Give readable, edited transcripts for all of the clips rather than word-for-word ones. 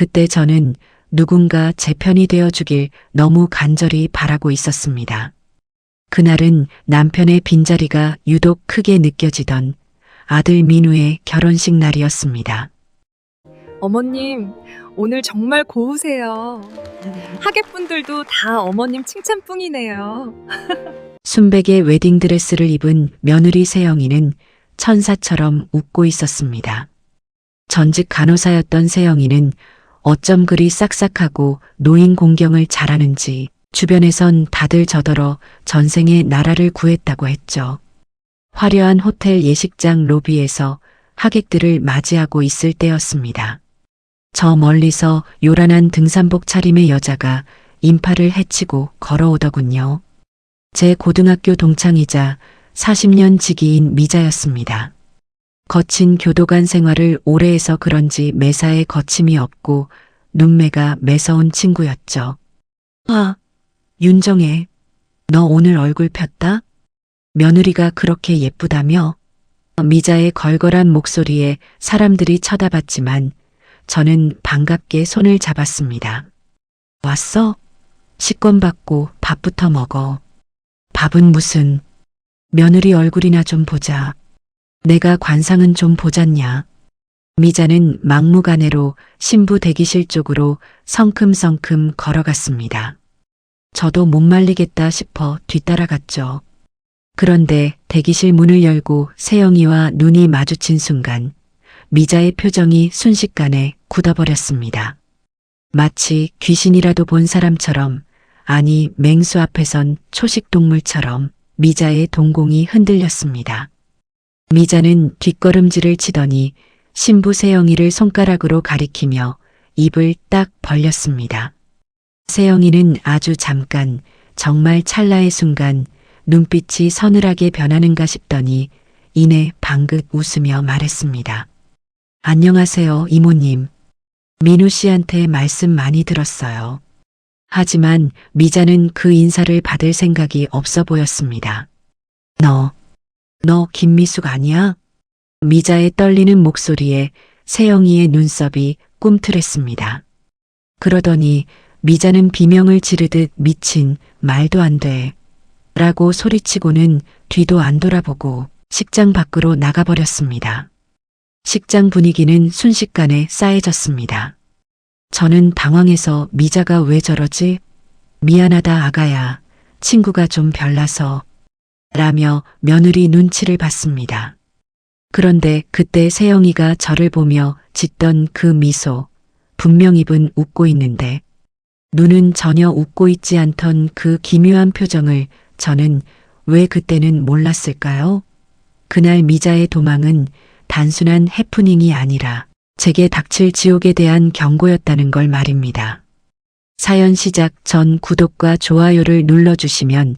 그때 저는 누군가 제 편이 되어주길 너무 간절히 바라고 있었습니다. 그날은 남편의 빈자리가 유독 크게 느껴지던 아들 민우의 결혼식 날이었습니다. 어머님, 오늘 정말 고우세요. 하객분들도 다 어머님 칭찬뿐이네요. 순백의 웨딩드레스를 입은 며느리 세영이는 천사처럼 웃고 있었습니다. 전직 간호사였던 세영이는 어쩜 그리 싹싹하고 노인 공경을 잘하는지 주변에선 다들 저더러 전생에 나라를 구했다고 했죠. 화려한 호텔 예식장 로비에서 하객들을 맞이하고 있을 때였습니다. 저 멀리서 요란한 등산복 차림의 여자가 인파를 헤치고 걸어오더군요. 제 고등학교 동창이자 40년 지기인 미자였습니다. 거친 교도관 생활을 오래 해서 그런지 매사에 거침이 없고 눈매가 매서운 친구였죠. 아, 윤정혜, 너 오늘 얼굴 폈다? 며느리가 그렇게 예쁘다며? 미자의 걸걸한 목소리에 사람들이 쳐다봤지만 저는 반갑게 손을 잡았습니다. 왔어? 식권 받고 밥부터 먹어. 밥은 무슨? 며느리 얼굴이나 좀 보자. 내가 관상은 좀 보잖냐. 미자는 막무가내로 신부 대기실 쪽으로 성큼성큼 걸어갔습니다. 저도 못 말리겠다 싶어 뒤따라갔죠. 그런데 대기실 문을 열고 세영이와 눈이 마주친 순간 미자의 표정이 순식간에 굳어버렸습니다. 마치 귀신이라도 본 사람처럼, 아니 맹수 앞에선 초식동물처럼 미자의 동공이 흔들렸습니다. 미자는 뒷걸음질을 치더니 신부 세영이를 손가락으로 가리키며 입을 딱 벌렸습니다. 세영이는 아주 잠깐, 정말 찰나의 순간 눈빛이 서늘하게 변하는가 싶더니 이내 방긋 웃으며 말했습니다. 안녕하세요, 이모님. 민우 씨한테 말씀 많이 들었어요. 하지만 미자는 그 인사를 받을 생각이 없어 보였습니다. 너 김미숙 아니야? 미자의 떨리는 목소리에 세영이의 눈썹이 꿈틀했습니다. 그러더니 미자는 비명을 지르듯 미친, 말도 안 돼. 라고 소리치고는 뒤도 안 돌아보고 식장 밖으로 나가버렸습니다. 식장 분위기는 순식간에 싸해졌습니다. 저는 당황해서 미자가 왜 저러지? 미안하다 아가야. 친구가 좀 별나서. 라며 며느리 눈치를 봤습니다. 그런데 그때 세영이가 저를 보며 짓던 그 미소, 분명 입은 웃고 있는데 눈은 전혀 웃고 있지 않던 그 기묘한 표정을 저는 왜 그때는 몰랐을까요? 그날 미자의 도망은 단순한 해프닝이 아니라 제게 닥칠 지옥에 대한 경고였다는 걸 말입니다. 사연 시작 전 구독과 좋아요를 눌러주시면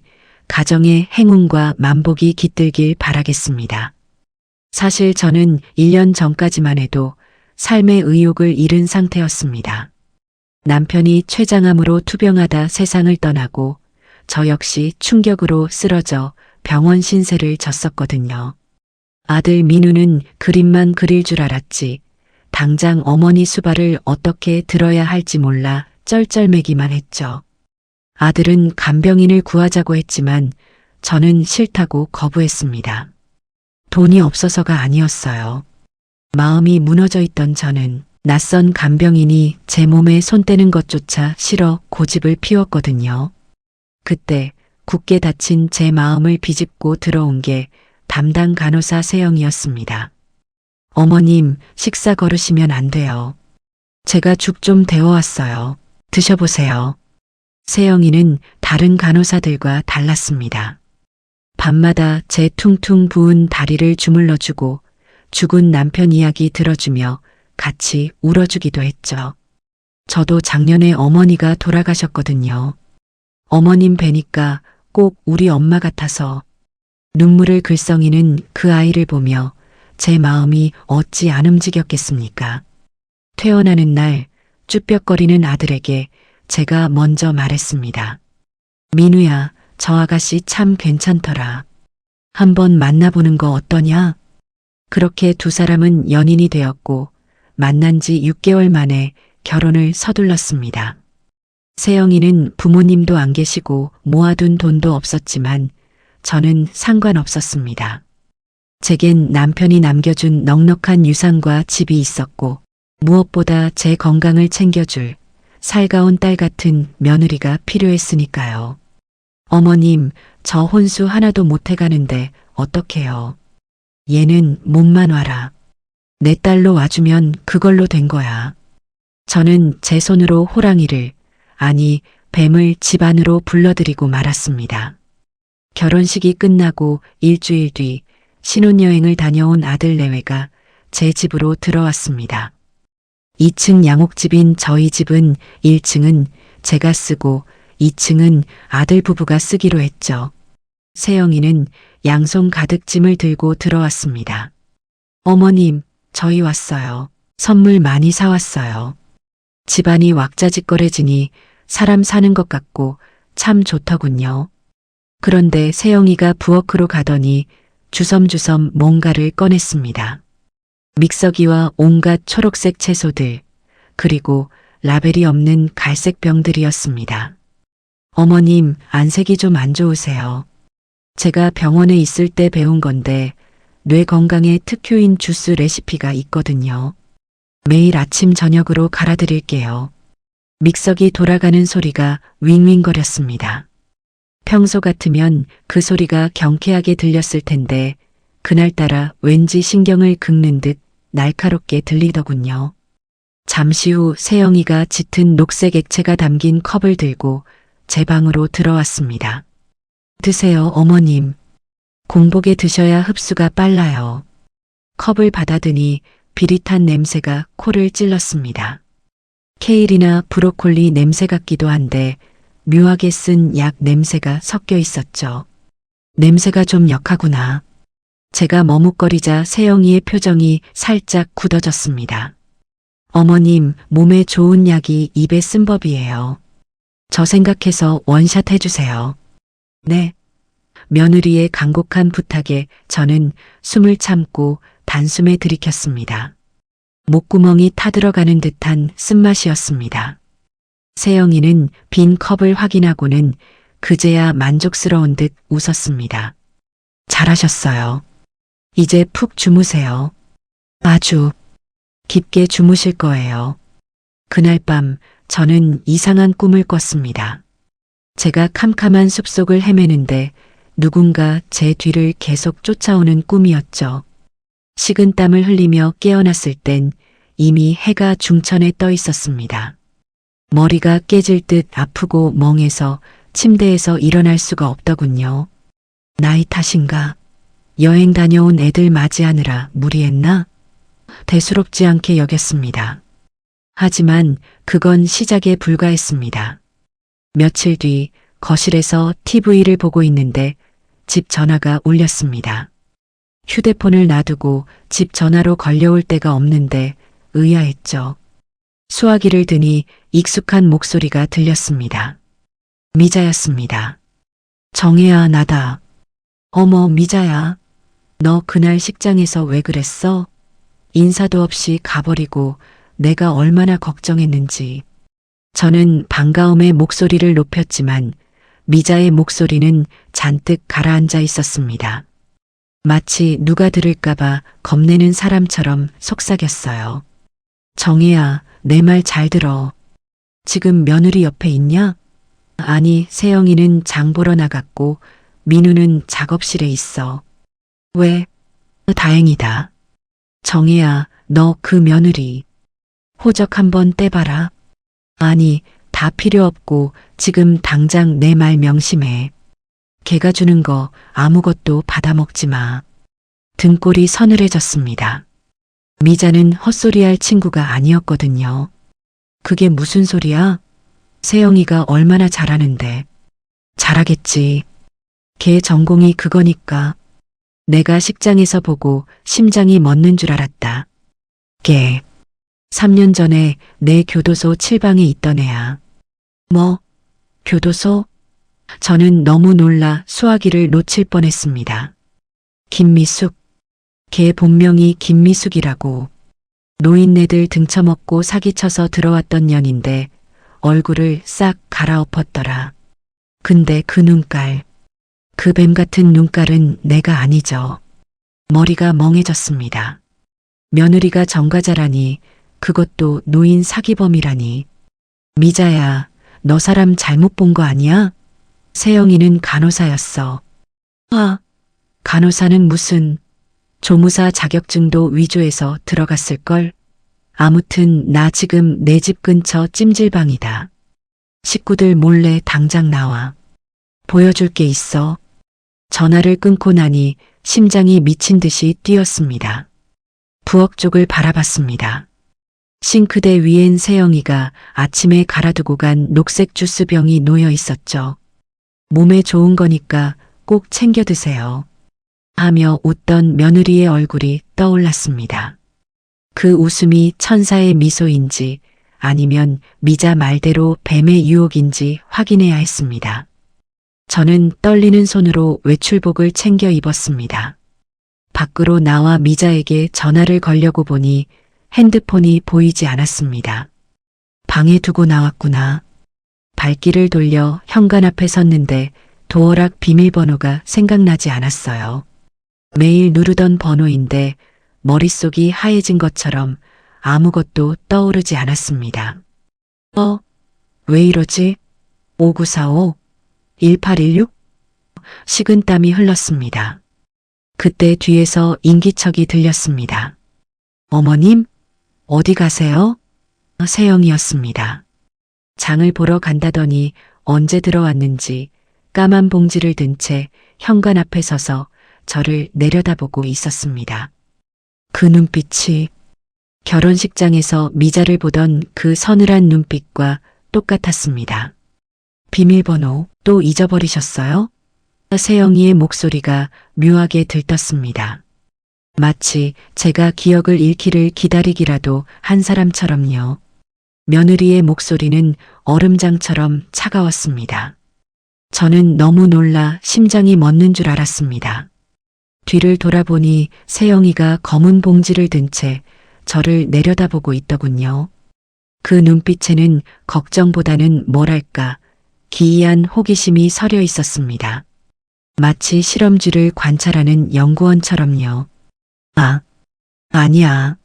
가정의 행운과 만복이 깃들길 바라겠습니다. 사실 저는 1년 전까지만 해도 삶의 의욕을 잃은 상태였습니다. 남편이 췌장암으로 투병하다 세상을 떠나고 저 역시 충격으로 쓰러져 병원 신세를 졌었거든요. 아들 민우는 그림만 그릴 줄 알았지 당장 어머니 수발을 어떻게 들어야 할지 몰라 쩔쩔매기만 했죠. 아들은 간병인을 구하자고 했지만 저는 싫다고 거부했습니다. 돈이 없어서가 아니었어요. 마음이 무너져 있던 저는 낯선 간병인이 제 몸에 손 떼는 것조차 싫어 고집을 피웠거든요. 그때 굳게 닫힌 제 마음을 비집고 들어온 게 담당 간호사 세영이었습니다. 어머님, 식사 거르시면 안 돼요. 제가 죽 좀 데워왔어요. 드셔보세요. 세영이는 다른 간호사들과 달랐습니다. 밤마다 제 퉁퉁 부은 다리를 주물러주고 죽은 남편 이야기 들어주며 같이 울어주기도 했죠. 저도 작년에 어머니가 돌아가셨거든요. 어머님 뵈니까 꼭 우리 엄마 같아서 눈물을 글썽이는 그 아이를 보며 제 마음이 어찌 안 움직였겠습니까? 퇴원하는 날 쭈뼛거리는 아들에게 제가 먼저 말했습니다. 민우야, 저 아가씨 참 괜찮더라. 한번 만나보는 거 어떠냐? 그렇게 두 사람은 연인이 되었고 만난 지 6개월 만에 결혼을 서둘렀습니다. 세영이는 부모님도 안 계시고 모아둔 돈도 없었지만 저는 상관없었습니다. 제겐 남편이 남겨준 넉넉한 유산과 집이 있었고 무엇보다 제 건강을 챙겨줄 살가운 딸 같은 며느리가 필요했으니까요. 어머님, 저 혼수 하나도 못 해가는데 어떡해요. 얘는 몸만 와라. 내 딸로 와주면 그걸로 된 거야. 저는 제 손으로 호랑이를, 아니 뱀을 집 안으로 불러들이고 말았습니다. 결혼식이 끝나고 일주일 뒤 신혼여행을 다녀온 아들 내외가 제 집으로 들어왔습니다. 2층 양옥집인 저희 집은 1층은 제가 쓰고 2층은 아들 부부가 쓰기로 했죠. 세영이는 양손 가득 짐을 들고 들어왔습니다. 어머님, 저희 왔어요. 선물 많이 사왔어요. 집안이 왁자지껄해지니 사람 사는 것 같고 참 좋더군요. 그런데 세영이가 부엌으로 가더니 주섬주섬 뭔가를 꺼냈습니다. 믹서기와 온갖 초록색 채소들, 그리고 라벨이 없는 갈색 병들이었습니다. 어머님, 안색이 좀 안 좋으세요. 제가 병원에 있을 때 배운 건데 뇌 건강에 특효인 주스 레시피가 있거든요. 매일 아침 저녁으로 갈아드릴게요. 믹서기 돌아가는 소리가 윙윙거렸습니다. 평소 같으면 그 소리가 경쾌하게 들렸을 텐데 그날따라 왠지 신경을 긁는 듯 날카롭게 들리더군요. 잠시 후 세영이가 짙은 녹색 액체가 담긴 컵을 들고 제 방으로 들어왔습니다. 드세요, 어머님. 공복에 드셔야 흡수가 빨라요. 컵을 받아드니 비릿한 냄새가 코를 찔렀습니다. 케일이나 브로콜리 냄새 같기도 한데 묘하게 쓴 약 냄새가 섞여 있었죠. 냄새가 좀 역하구나. 제가 머뭇거리자 세영이의 표정이 살짝 굳어졌습니다. 어머님, 몸에 좋은 약이 입에 쓴 법이에요. 저 생각해서 원샷 해주세요. 네. 며느리의 간곡한 부탁에 저는 숨을 참고 단숨에 들이켰습니다. 목구멍이 타들어가는 듯한 쓴맛이었습니다. 세영이는 빈 컵을 확인하고는 그제야 만족스러운 듯 웃었습니다. 잘하셨어요. 이제 푹 주무세요. 아주 깊게 주무실 거예요. 그날 밤 저는 이상한 꿈을 꿨습니다. 제가 캄캄한 숲속을 헤매는데 누군가 제 뒤를 계속 쫓아오는 꿈이었죠. 식은땀을 흘리며 깨어났을 땐 이미 해가 중천에 떠 있었습니다. 머리가 깨질 듯 아프고 멍해서 침대에서 일어날 수가 없더군요. 나이 탓인가? 여행 다녀온 애들 맞이하느라 무리했나? 대수롭지 않게 여겼습니다. 하지만 그건 시작에 불과했습니다. 며칠 뒤 거실에서 TV를 보고 있는데 집 전화가 울렸습니다. 휴대폰을 놔두고 집 전화로 걸려올 때가 없는데 의아했죠. 수화기를 드니 익숙한 목소리가 들렸습니다. 미자였습니다. 정혜야, 나다. 어머, 미자야. 너 그날 식장에서 왜 그랬어? 인사도 없이 가버리고 내가 얼마나 걱정했는지. 저는 반가움에 목소리를 높였지만 미자의 목소리는 잔뜩 가라앉아 있었습니다. 마치 누가 들을까봐 겁내는 사람처럼 속삭였어요. 정혜야, 내 말 잘 들어. 지금 며느리 옆에 있냐? 아니, 세영이는 장 보러 나갔고 민우는 작업실에 있어. 왜? 다행이다. 정혜야, 너 그 며느리 호적 한번 떼봐라. 아니, 다 필요 없고 지금 당장 내 말 명심해. 걔가 주는 거 아무것도 받아먹지 마. 등골이 서늘해졌습니다. 미자는 헛소리할 친구가 아니었거든요. 그게 무슨 소리야? 세영이가 얼마나 잘하는데. 잘하겠지. 걔 전공이 그거니까. 내가 식장에서 보고 심장이 멎는 줄 알았다. 걔 3년 전에 내 교도소 7방에 있던 애야. 뭐? 교도소? 저는 너무 놀라 수화기를 놓칠 뻔했습니다. 김미숙. 걔 본명이 김미숙이라고. 노인네들 등쳐먹고 사기쳐서 들어왔던 년인데 얼굴을 싹 갈아엎었더라. 근데 그 눈깔, 그 뱀 같은 눈깔은 내가 아니죠. 머리가 멍해졌습니다. 며느리가 정과자라니, 그것도 노인 사기범이라니. 미자야, 너 사람 잘못 본 거 아니야? 세영이는 간호사였어. 아, 간호사는 무슨, 조무사 자격증도 위조해서 들어갔을걸? 아무튼 나 지금 내 집 근처 찜질방이다. 식구들 몰래 당장 나와. 보여줄 게 있어. 전화를 끊고 나니 심장이 미친 듯이 뛰었습니다. 부엌 쪽을 바라봤습니다. 싱크대 위엔 세영이가 아침에 갈아두고 간 녹색 주스병이 놓여 있었죠. 몸에 좋은 거니까 꼭 챙겨 드세요. 하며 웃던 며느리의 얼굴이 떠올랐습니다. 그 웃음이 천사의 미소인지 아니면 미자 말대로 뱀의 유혹인지 확인해야 했습니다. 저는 떨리는 손으로 외출복을 챙겨 입었습니다. 밖으로 나와 미자에게 전화를 걸려고 보니 핸드폰이 보이지 않았습니다. 방에 두고 나왔구나. 발길을 돌려 현관 앞에 섰는데 도어락 비밀번호가 생각나지 않았어요. 매일 누르던 번호인데 머릿속이 하얘진 것처럼 아무것도 떠오르지 않았습니다. 왜 이러지? 5945? 1816? 식은땀이 흘렀습니다. 그때 뒤에서 인기척이 들렸습니다. 어머님, 어디 가세요? 세영이었습니다. 장을 보러 간다더니 언제 들어왔는지 까만 봉지를 든 채 현관 앞에 서서 저를 내려다보고 있었습니다. 그 눈빛이 결혼식장에서 미자를 보던 그 서늘한 눈빛과 똑같았습니다. 비밀번호 또 잊어버리셨어요? 세영이의 목소리가 묘하게 들떴습니다. 마치 제가 기억을 잃기를 기다리기라도 한 사람처럼요. 며느리의 목소리는 얼음장처럼 차가웠습니다. 저는 너무 놀라 심장이 멎는 줄 알았습니다. 뒤를 돌아보니 세영이가 검은 봉지를 든 채 저를 내려다보고 있더군요. 그 눈빛에는 걱정보다는 뭐랄까 기이한 호기심이 서려 있었습니다. 마치 실험쥐를 관찰하는 연구원처럼요. 아니야.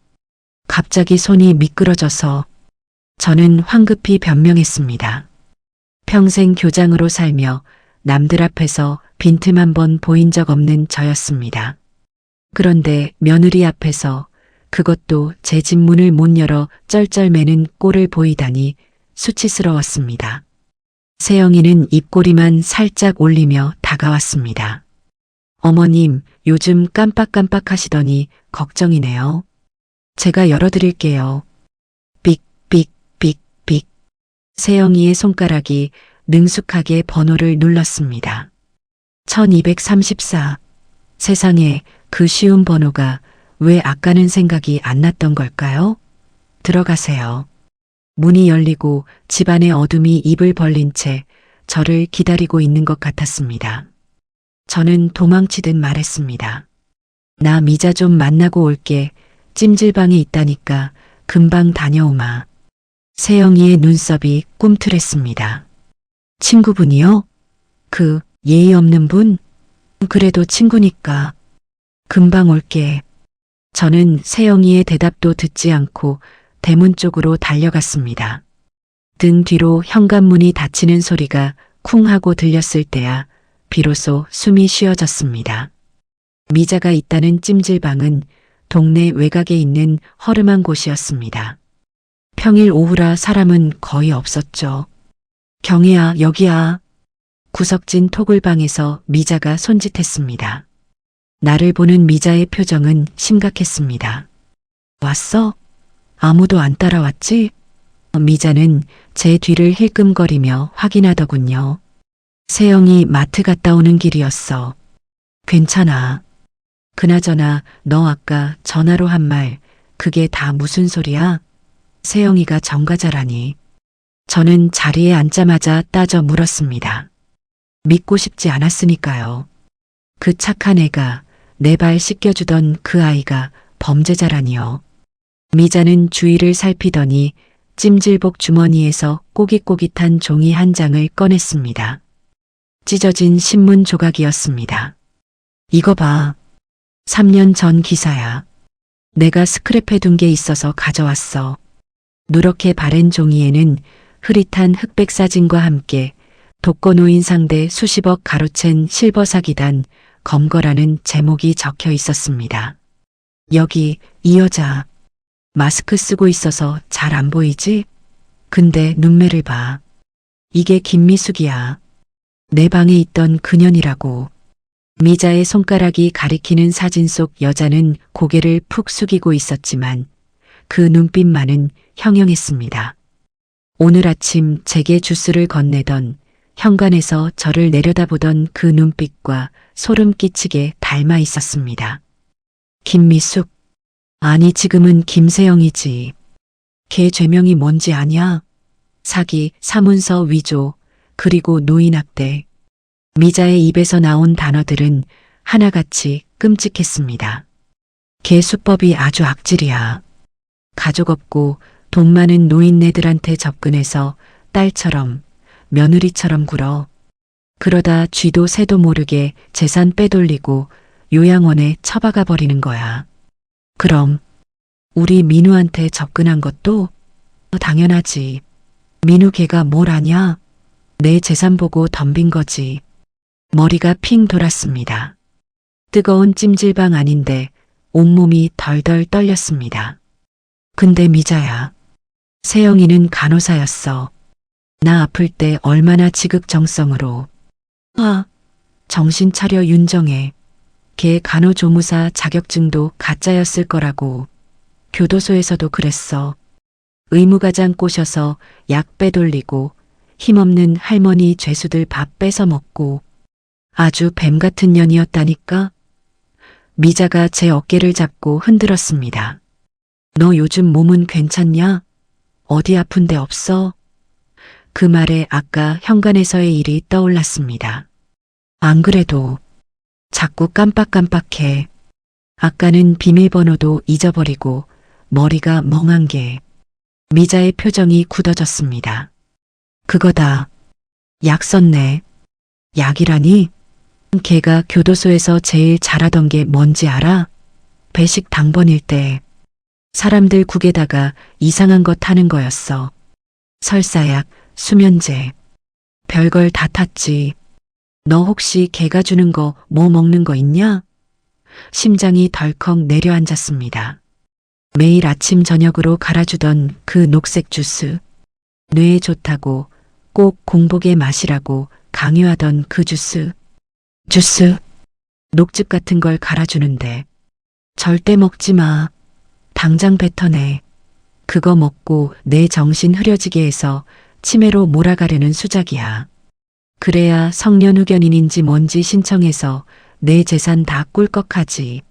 갑자기 손이 미끄러져서 저는 황급히 변명했습니다. 평생 교장으로 살며 남들 앞에서 빈틈 한 번 보인 적 없는 저였습니다. 그런데 며느리 앞에서 그것도 제 집 문을 못 열어 쩔쩔매는 꼴을 보이다니 수치스러웠습니다. 세영이는 입꼬리만 살짝 올리며 다가왔습니다. 어머님, 요즘 깜빡깜빡 하시더니 걱정이네요. 제가 열어드릴게요. 삑. 세영이의 손가락이 능숙하게 번호를 눌렀습니다. 1234. 세상에 그 쉬운 번호가 왜 아까는 생각이 안 났던 걸까요? 들어가세요. 문이 열리고 집안의 어둠이 입을 벌린 채 저를 기다리고 있는 것 같았습니다. 저는 도망치듯 말했습니다. 나 미자 좀 만나고 올게. 찜질방에 있다니까 금방 다녀오마. 세영이의 눈썹이 꿈틀했습니다. 친구분이요? 그 예의 없는 분? 그래도 친구니까. 금방 올게. 저는 세영이의 대답도 듣지 않고 대문 쪽으로 달려갔습니다. 등 뒤로 현관문이 닫히는 소리가 쿵 하고 들렸을 때야 비로소 숨이 쉬어졌습니다. 미자가 있다는 찜질방은 동네 외곽에 있는 허름한 곳이었습니다. 평일 오후라 사람은 거의 없었죠. 경혜야, 여기야. 구석진 토굴방에서 미자가 손짓했습니다. 나를 보는 미자의 표정은 심각했습니다. 왔어? 아무도 안 따라왔지? 미자는 제 뒤를 힐끔거리며 확인하더군요. 세영이 마트 갔다 오는 길이었어. 괜찮아. 그나저나 너 아까 전화로 한 말 그게 다 무슨 소리야? 세영이가 정과자라니. 저는 자리에 앉자마자 따져 물었습니다. 믿고 싶지 않았으니까요. 그 착한 애가 내 발 씻겨주던 그 아이가 범죄자라니요. 미자는 주위를 살피더니 찜질복 주머니에서 꼬깃꼬깃한 종이 한 장을 꺼냈습니다. 찢어진 신문 조각이었습니다. 이거 봐. 3년 전 기사야. 내가 스크랩해둔 게 있어서 가져왔어. 누렇게 바랜 종이에는 흐릿한 흑백 사진과 함께 독거노인 상대 수십억 가로챈 실버 사기단 검거라는 제목이 적혀 있었습니다. 여기 이 여자 마스크 쓰고 있어서 잘 안 보이지? 근데 눈매를 봐. 이게 김미숙이야. 내 방에 있던 그년이라고. 미자의 손가락이 가리키는 사진 속 여자는 고개를 푹 숙이고 있었지만 그 눈빛만은 형형했습니다. 오늘 아침 제게 주스를 건네던 현관에서 저를 내려다보던 그 눈빛과 소름 끼치게 닮아 있었습니다. 김미숙. 아니 지금은 김세영이지. 걔 죄명이 뭔지 아냐? 사기, 사문서 위조, 그리고 노인학대. 미자의 입에서 나온 단어들은 하나같이 끔찍했습니다. 걔 수법이 아주 악질이야. 가족 없고 돈 많은 노인네들한테 접근해서 딸처럼 며느리처럼 굴어. 그러다 쥐도 새도 모르게 재산 빼돌리고 요양원에 처박아 버리는 거야. 그럼 우리 민우한테 접근한 것도 당연하지. 민우 걔가 뭘 아냐? 내 재산 보고 덤빈 거지. 머리가 핑 돌았습니다. 뜨거운 찜질방 아닌데 온몸이 덜덜 떨렸습니다. 근데 미자야. 세영이는 간호사였어. 나 아플 때 얼마나 지극정성으로. 정신 차려 윤정혜. 걔 간호조무사 자격증도 가짜였을 거라고. 교도소에서도 그랬어. 의무가장 꼬셔서 약 빼돌리고 힘없는 할머니 죄수들 밥 뺏어 먹고 아주 뱀 같은 년이었다니까. 미자가 제 어깨를 잡고 흔들었습니다. 너 요즘 몸은 괜찮냐? 어디 아픈 데 없어? 그 말에 아까 현관에서의 일이 떠올랐습니다. 안 그래도 자꾸 깜빡깜빡해. 아까는 비밀번호도 잊어버리고 머리가 멍한 게. 미자의 표정이 굳어졌습니다. 그거다. 약 썼네. 약이라니? 걔가 교도소에서 제일 잘하던 게 뭔지 알아? 배식 당번일 때 사람들 국에다가 이상한 거 타는 거였어. 설사약, 수면제. 별걸 다 탔지. 너 혹시 걔가 주는 거 뭐 먹는 거 있냐? 심장이 덜컥 내려앉았습니다. 매일 아침 저녁으로 갈아주던 그 녹색 주스. 뇌에 좋다고 꼭 공복에 마시라고 강요하던 그 주스. 녹즙 같은 걸 갈아주는데 절대 먹지 마. 당장 뱉어내. 그거 먹고 내 정신 흐려지게 해서 치매로 몰아가려는 수작이야. 그래야 성년후견인인지 뭔지 신청해서 내 재산 다 꿀꺽하지.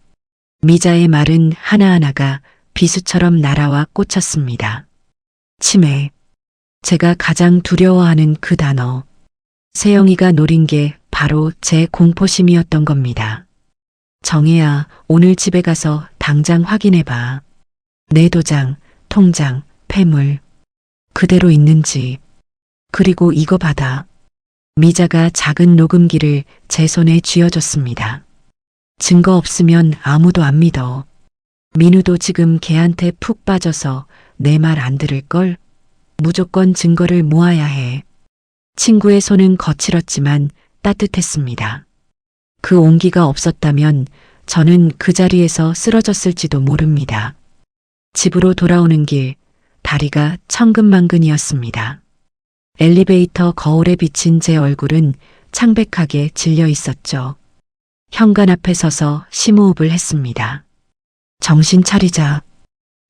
미자의 말은 하나하나가 비수처럼 날아와 꽂혔습니다. 치매. 제가 가장 두려워하는 그 단어. 세영이가 노린 게 바로 제 공포심이었던 겁니다. 정혜야, 오늘 집에 가서 당장 확인해봐. 내 도장, 통장, 폐물. 그대로 있는지. 그리고 이거 받아. 미자가 작은 녹음기를 제 손에 쥐어줬습니다. 증거 없으면 아무도 안 믿어. 민우도 지금 걔한테 푹 빠져서 내 말 안 들을걸? 무조건 증거를 모아야 해. 친구의 손은 거칠었지만 따뜻했습니다. 그 온기가 없었다면 저는 그 자리에서 쓰러졌을지도 모릅니다. 집으로 돌아오는 길, 다리가 천근만근이었습니다. 엘리베이터 거울에 비친 제 얼굴은 창백하게 질려 있었죠. 현관 앞에 서서 심호흡을 했습니다. 정신 차리자.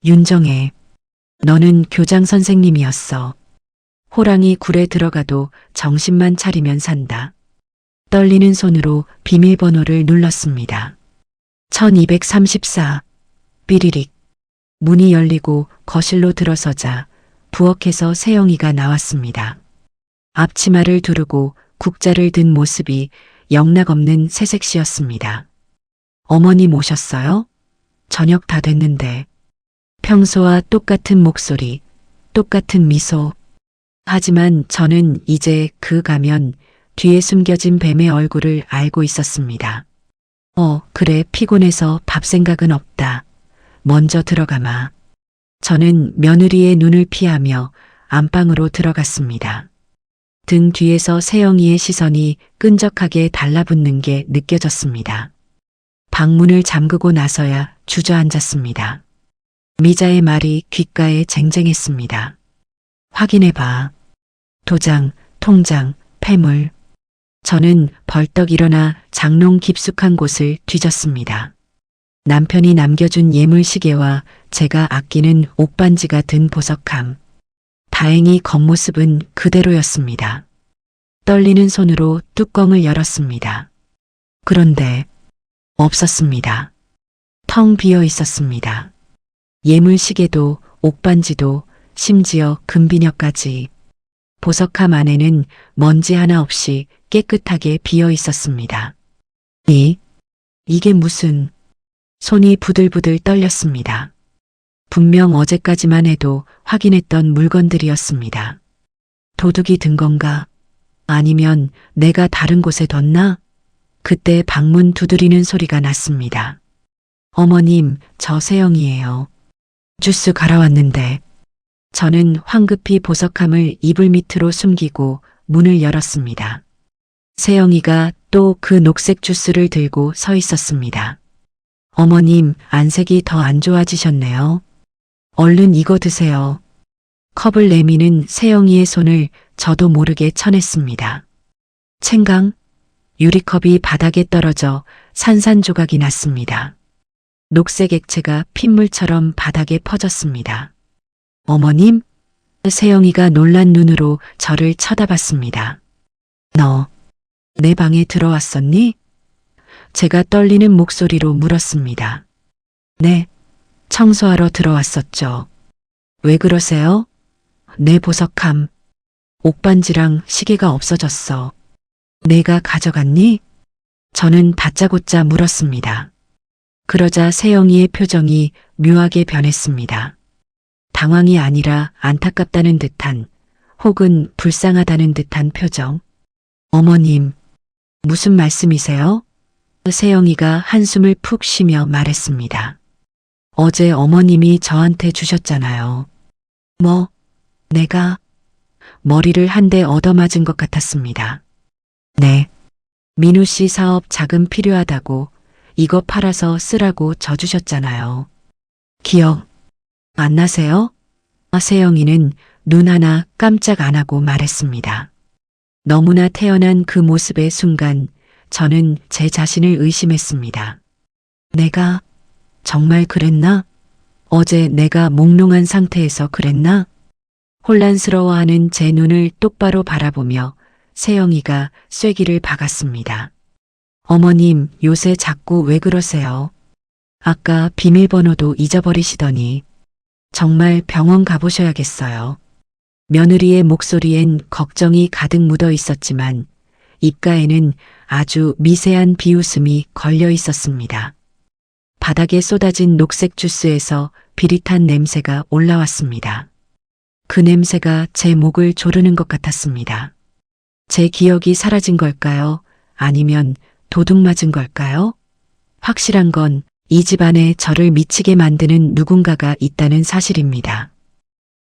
윤정혜, 너는 교장 선생님이었어. 호랑이 굴에 들어가도 정신만 차리면 산다. 떨리는 손으로 비밀번호를 눌렀습니다. 1234. 삐리릭. 문이 열리고 거실로 들어서자 부엌에서 세영이가 나왔습니다. 앞치마를 두르고 국자를 든 모습이 영락없는 새색시였습니다. 어머님 오셨어요? 저녁 다 됐는데. 평소와 똑같은 목소리, 똑같은 미소. 하지만 저는 이제 그 가면 뒤에 숨겨진 뱀의 얼굴을 알고 있었습니다. 그래, 피곤해서 밥 생각은 없다. 먼저 들어가마. 저는 며느리의 눈을 피하며 안방으로 들어갔습니다. 등 뒤에서 세영이의 시선이 끈적하게 달라붙는 게 느껴졌습니다. 방문을 잠그고 나서야 주저앉았습니다. 미자의 말이 귓가에 쟁쟁했습니다. 확인해봐. 도장, 통장, 폐물. 저는 벌떡 일어나 장롱 깊숙한 곳을 뒤졌습니다. 남편이 남겨준 예물 시계와 제가 아끼는 옥반지가 든 보석함. 다행히 겉모습은 그대로였습니다. 떨리는 손으로 뚜껑을 열었습니다. 그런데 없었습니다. 텅 비어 있었습니다. 예물 시계도 옥반지도 심지어 금비녀까지. 보석함 안에는 먼지 하나 없이 깨끗하게 비어 있었습니다. 이게 무슨... 손이 부들부들 떨렸습니다. 분명 어제까지만 해도 확인했던 물건들이었습니다. 도둑이 든 건가? 아니면 내가 다른 곳에 뒀나? 그때 방문 두드리는 소리가 났습니다. 어머님, 저 세영이에요. 주스 갈아왔는데. 저는 황급히 보석함을 이불 밑으로 숨기고 문을 열었습니다. 세영이가 또 그 녹색 주스를 들고 서 있었습니다. 어머님, 안색이 더 안 좋아지셨네요. 얼른 이거 드세요. 컵을 내미는 세영이의 손을 저도 모르게 쳐냈습니다. 챙강, 유리컵이 바닥에 떨어져 산산조각이 났습니다. 녹색 액체가 핏물처럼 바닥에 퍼졌습니다. 어머님? 세영이가 놀란 눈으로 저를 쳐다봤습니다. 너, 내 방에 들어왔었니? 제가 떨리는 목소리로 물었습니다. 네, 청소하러 들어왔었죠. 왜 그러세요? 내 보석함, 옥반지랑 시계가 없어졌어. 내가 가져갔니? 저는 다짜고짜 물었습니다. 그러자 세영이의 표정이 묘하게 변했습니다. 당황이 아니라 안타깝다는 듯한, 혹은 불쌍하다는 듯한 표정. 어머님, 무슨 말씀이세요? 세영이가 한숨을 푹 쉬며 말했습니다. 어제 어머님이 저한테 주셨잖아요. 뭐, 내가 머리를 한 대 얻어맞은 것 같았습니다. 네, 민우 씨 사업 자금 필요하다고 이거 팔아서 쓰라고 져주셨잖아요. 기억 안 나세요? 세영이는 눈 하나 깜짝 안 하고 말했습니다. 너무나 태어난 그 모습의 순간 저는 제 자신을 의심했습니다. 내가 정말 그랬나? 어제 내가 몽롱한 상태에서 그랬나? 혼란스러워하는 제 눈을 똑바로 바라보며 세영이가 쐐기를 박았습니다. 어머님, 요새 자꾸 왜 그러세요? 아까 비밀번호도 잊어버리시더니 정말 병원 가보셔야겠어요. 며느리의 목소리엔 걱정이 가득 묻어 있었지만 입가에는 아주 미세한 비웃음이 걸려 있었습니다. 바닥에 쏟아진 녹색 주스에서 비릿한 냄새가 올라왔습니다. 그 냄새가 제 목을 조르는 것 같았습니다. 제 기억이 사라진 걸까요? 아니면 도둑 맞은 걸까요? 확실한 건 이 집안에 저를 미치게 만드는 누군가가 있다는 사실입니다.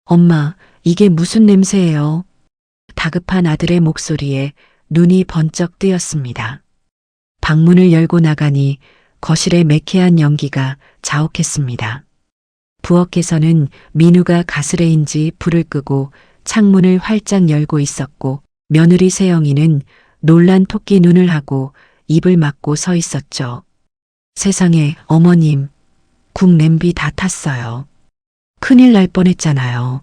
엄마, 이게 무슨 냄새예요? 다급한 아들의 목소리에 눈이 번쩍 뜨였습니다. 방문을 열고 나가니 거실에 매캐한 연기가 자욱했습니다. 부엌에서는 민우가 가스레인지 불을 끄고 창문을 활짝 열고 있었고 며느리 세영이는 놀란 토끼 눈을 하고 입을 막고 서 있었죠. 세상에, 어머님, 국 냄비 다 탔어요. 큰일 날 뻔했잖아요.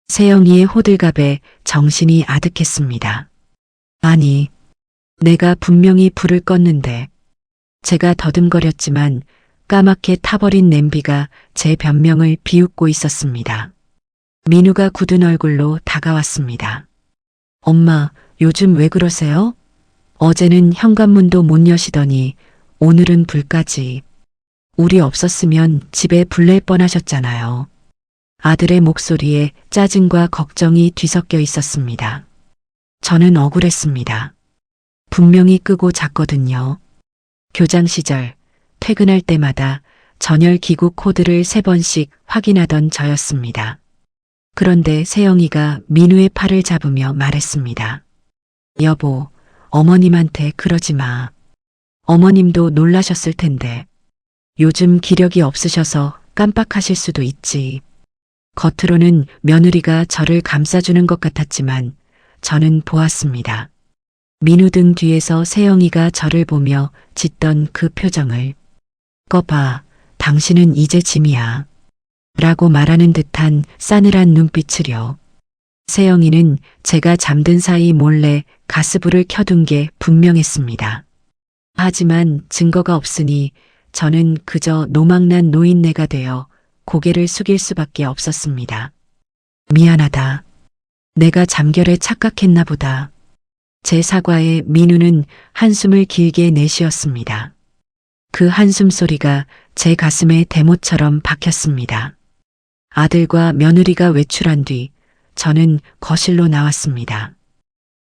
세영이의 호들갑에 정신이 아득했습니다. 아니, 내가 분명히 불을 껐는데. 제가 더듬거렸지만 까맣게 타버린 냄비가 제 변명을 비웃고 있었습니다. 민우가 굳은 얼굴로 다가왔습니다. 엄마, 요즘 왜 그러세요? 어제는 현관문도 못 여시더니 오늘은 불까지. 우리 없었으면 집에 불낼 뻔하셨잖아요. 아들의 목소리에 짜증과 걱정이 뒤섞여 있었습니다. 저는 억울했습니다. 분명히 끄고 잤거든요. 교장 시절 퇴근할 때마다 전열 기구 코드를 3번씩 확인하던 저였습니다. 그런데 세영이가 민우의 팔을 잡으며 말했습니다. 여보, 어머님한테 그러지 마. 어머님도 놀라셨을 텐데. 요즘 기력이 없으셔서 깜빡하실 수도 있지. 겉으로는 며느리가 저를 감싸주는 것 같았지만 저는 보았습니다. 민우 등 뒤에서 세영이가 저를 보며 짓던 그 표정을. 꺼봐, 당신은 이제 짐이야. 라고 말하는 듯한 싸늘한 눈빛을요. 세영이는 제가 잠든 사이 몰래 가스불을 켜둔 게 분명했습니다. 하지만 증거가 없으니 저는 그저 노망난 노인네가 되어 고개를 숙일 수밖에 없었습니다. 미안하다. 내가 잠결에 착각했나 보다. 제 사과에 민우는 한숨을 길게 내쉬었습니다. 그 한숨 소리가 제 가슴에 대못처럼 박혔습니다. 아들과 며느리가 외출한 뒤 저는 거실로 나왔습니다.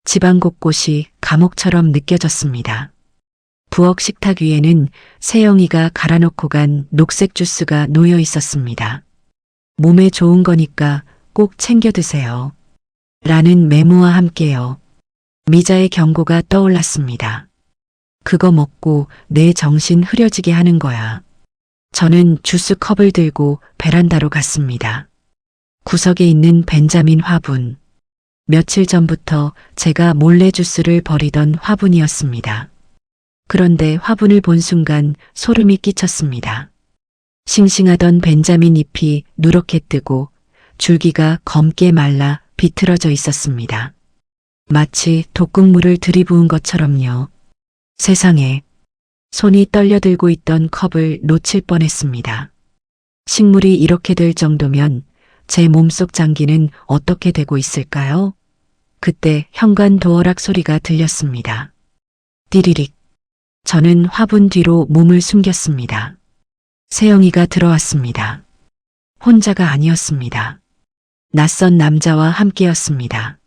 집안 곳곳이 감옥처럼 느껴졌습니다. 부엌 식탁 위에는 세영이가 갈아놓고 간 녹색 주스가 놓여 있었습니다. 몸에 좋은 거니까 꼭 챙겨 드세요. 라는 메모와 함께요. 미자의 경고가 떠올랐습니다. 그거 먹고 내 정신 흐려지게 하는 거야. 저는 주스 컵을 들고 베란다로 갔습니다. 구석에 있는 벤자민 화분. 며칠 전부터 제가 몰래 주스를 버리던 화분이었습니다. 그런데 화분을 본 순간 소름이 끼쳤습니다. 싱싱하던 벤자민 잎이 누렇게 뜨고 줄기가 검게 말라 비틀어져 있었습니다. 마치 독극물을 들이부은 것처럼요. 세상에. 손이 떨려 들고 있던 컵을 놓칠 뻔했습니다. 식물이 이렇게 될 정도면 제 몸속 장기는 어떻게 되고 있을까요? 그때 현관 도어락 소리가 들렸습니다. 띠리릭. 저는 화분 뒤로 몸을 숨겼습니다. 세영이가 들어왔습니다. 혼자가 아니었습니다. 낯선 남자와 함께였습니다.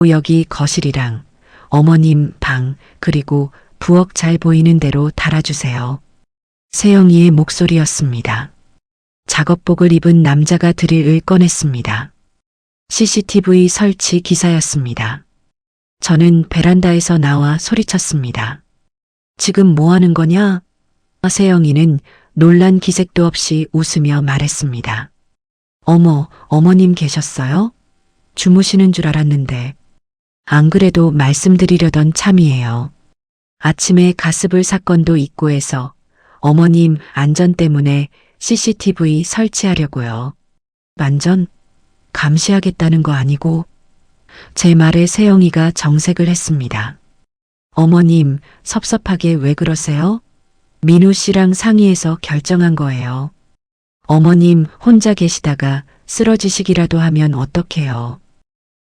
여기 거실이랑 어머님 방 그리고 부엌 잘 보이는 대로 달아주세요. 세영이의 목소리였습니다. 작업복을 입은 남자가 드릴을 꺼냈습니다. CCTV 설치 기사였습니다. 저는 베란다에서 나와 소리쳤습니다. 지금 뭐 하는 거냐? 세영이는 놀란 기색도 없이 웃으며 말했습니다. 어머, 어머님 계셨어요? 주무시는 줄 알았는데. 안 그래도 말씀드리려던 참이에요. 아침에 가스불 사건도 있고 해서 어머님 안전 때문에 CCTV 설치하려고요. 완전 감시하겠다는 거 아니고? 제 말에 세영이가 정색을 했습니다. 어머님, 섭섭하게 왜 그러세요? 민우 씨랑 상의해서 결정한 거예요. 어머님 혼자 계시다가 쓰러지시기라도 하면 어떡해요.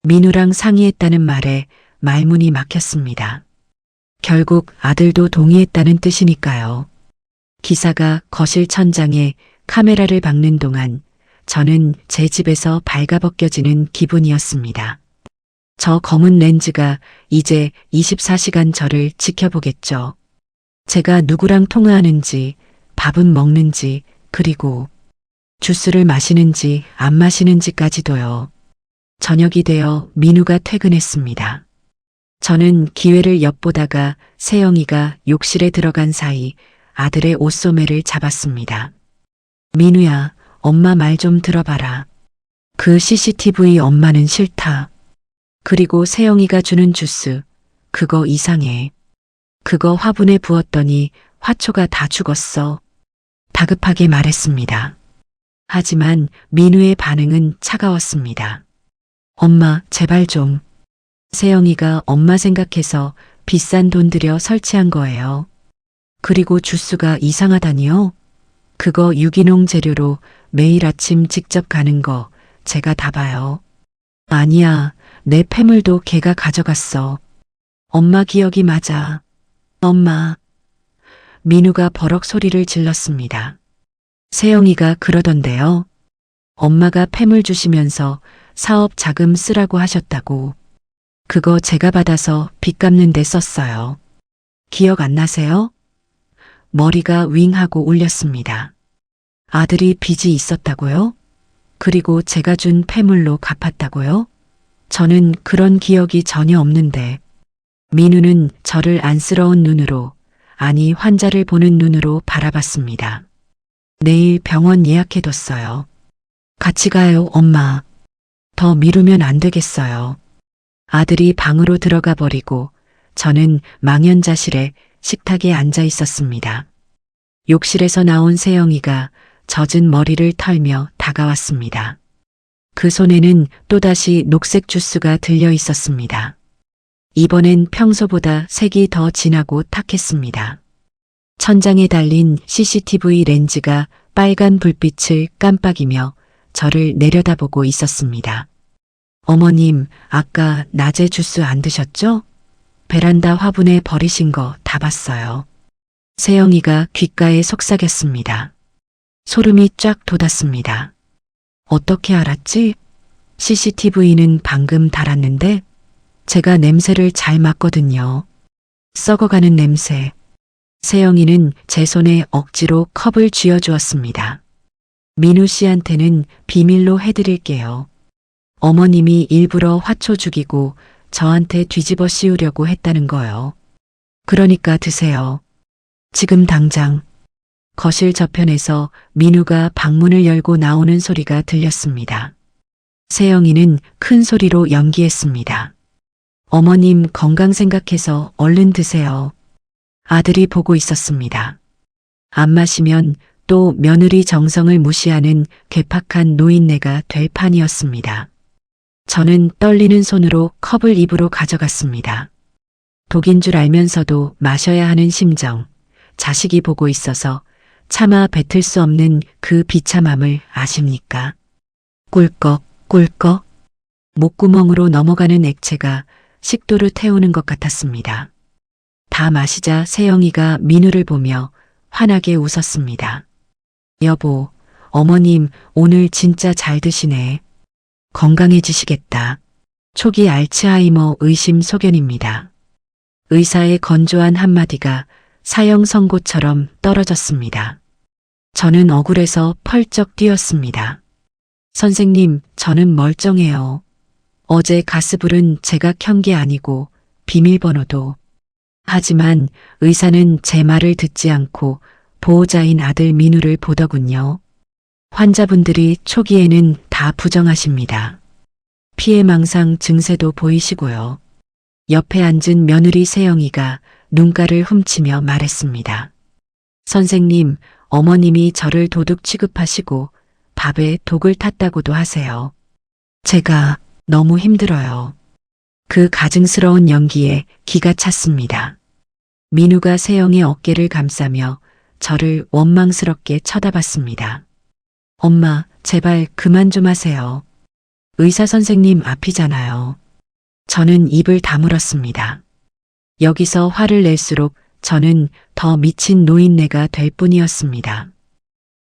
민우랑 상의했다는 말에 말문이 막혔습니다. 결국 아들도 동의했다는 뜻이니까요. 기사가 거실 천장에 카메라를 박는 동안 저는 제 집에서 발가벗겨지는 기분이었습니다. 저 검은 렌즈가 이제 24시간 저를 지켜보겠죠. 제가 누구랑 통화하는지, 밥은 먹는지, 그리고 주스를 마시는지 안 마시는지까지도요. 저녁이 되어 민우가 퇴근했습니다. 저는 기회를 엿보다가 세영이가 욕실에 들어간 사이 아들의 옷소매를 잡았습니다. 민우야, 엄마 말 좀 들어봐라. 그 CCTV 엄마는 싫다. 그리고 세영이가 주는 주스, 그거 이상해. 그거 화분에 부었더니 화초가 다 죽었어. 다급하게 말했습니다. 하지만 민우의 반응은 차가웠습니다. 엄마, 제발 좀. 세영이가 엄마 생각해서 비싼 돈 들여 설치한 거예요. 그리고 주스가 이상하다니요? 그거 유기농 재료로 매일 아침 직접 가는 거 제가 다 봐요. 아니야, 내 폐물도 걔가 가져갔어. 엄마 기억이 맞아. 엄마. 민우가 버럭 소리를 질렀습니다. 세영이가 그러던데요. 엄마가 폐물 주시면서 사업 자금 쓰라고 하셨다고. 그거 제가 받아서 빚 갚는 데 썼어요. 기억 안 나세요? 머리가 윙하고 울렸습니다. 아들이 빚이 있었다고요? 그리고 제가 준 폐물로 갚았다고요? 저는 그런 기억이 전혀 없는데. 민우는 저를 안쓰러운 눈으로, 아니 환자를 보는 눈으로 바라봤습니다. 내일 병원 예약해뒀어요. 같이 가요, 엄마. 더 미루면 안 되겠어요. 아들이 방으로 들어가 버리고 저는 망연자실에 식탁에 앉아 있었습니다. 욕실에서 나온 세영이가 젖은 머리를 털며 다가왔습니다. 그 손에는 또다시 녹색 주스가 들려 있었습니다. 이번엔 평소보다 색이 더 진하고 탁했습니다. 천장에 달린 CCTV 렌즈가 빨간 불빛을 깜빡이며 저를 내려다보고 있었습니다. 어머님, 아까 낮에 주스 안 드셨죠? 베란다 화분에 버리신 거 다 봤어요. 세영이가 귓가에 속삭였습니다. 소름이 쫙 돋았습니다. 어떻게 알았지? CCTV는 방금 달았는데 제가 냄새를 잘 맡거든요. 썩어가는 냄새. 세영이는 제 손에 억지로 컵을 쥐어주었습니다. 민우 씨한테는 비밀로 해드릴게요. 어머님이 일부러 화초 죽이고 저한테 뒤집어 씌우려고 했다는 거요. 그러니까 드세요. 지금 당장. 거실 저편에서 민우가 방문을 열고 나오는 소리가 들렸습니다. 세영이는 큰 소리로 연기했습니다. 어머님 건강 생각해서 얼른 드세요. 아들이 보고 있었습니다. 안 마시면 또 며느리 정성을 무시하는 괴팍한 노인네가 될 판이었습니다. 저는 떨리는 손으로 컵을 입으로 가져갔습니다. 독인 줄 알면서도 마셔야 하는 심정, 자식이 보고 있어서 차마 뱉을 수 없는 그 비참함을 아십니까? 꿀꺽, 꿀꺽. 목구멍으로 넘어가는 액체가 식도를 태우는 것 같았습니다. 다 마시자 세영이가 민우를 보며 환하게 웃었습니다. 여보, 어머님 오늘 진짜 잘 드시네. 건강해지시겠다. 초기 알츠하이머 의심 소견입니다. 의사의 건조한 한마디가 사형 선고처럼 떨어졌습니다. 저는 억울해서 펄쩍 뛰었습니다. 선생님, 저는 멀쩡해요. 어제 가스불은 제가 켠 게 아니고 비밀번호도. 하지만 의사는 제 말을 듣지 않고 보호자인 아들 민우를 보더군요. 환자분들이 초기에는 다 부정하십니다. 피해망상 증세도 보이시고요. 옆에 앉은 며느리 세영이가 눈가를 훔치며 말했습니다. 선생님, 어머님이 저를 도둑 취급하시고 밥에 독을 탔다고도 하세요. 제가 너무 힘들어요. 그 가증스러운 연기에 기가 찼습니다. 민우가 세영의 어깨를 감싸며 저를 원망스럽게 쳐다봤습니다. 엄마, 제발 그만 좀 하세요. 의사 선생님 앞이잖아요. 저는 입을 다물었습니다. 여기서 화를 낼수록 저는 더 미친 노인네가 될 뿐이었습니다.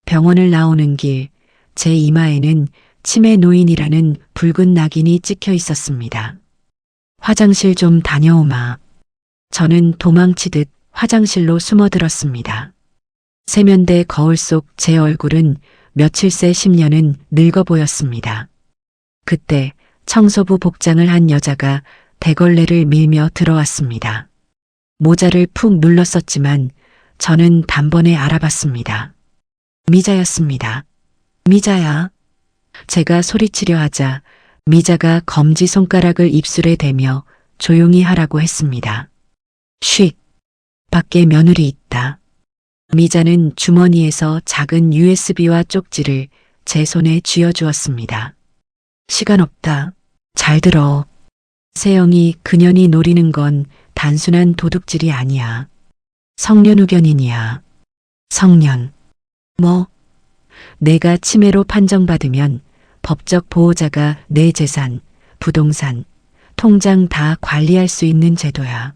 병원을 나오는 길, 제 이마에는 치매 노인이라는 붉은 낙인이 찍혀 있었습니다. 화장실 좀 다녀오마. 저는 도망치듯 화장실로 숨어들었습니다. 세면대 거울 속 제 얼굴은 며칠 새 10년은 늙어 보였습니다. 그때 청소부 복장을 한 여자가 대걸레를 밀며 들어왔습니다. 모자를 푹 눌렀었지만 저는 단번에 알아봤습니다. 미자였습니다. 미자야. 제가 소리치려 하자 미자가 검지손가락을 입술에 대며 조용히 하라고 했습니다. 쉿. 밖에 며느리 있다. 미자는 주머니에서 작은 USB와 쪽지를 제 손에 쥐어주었습니다. 시간 없다. 잘 들어. 세영이 그년이 노리는 건 단순한 도둑질이 아니야. 성년후견인이야. 성년. 뭐? 내가 치매로 판정받으면 법적 보호자가 내 재산, 부동산, 통장 다 관리할 수 있는 제도야.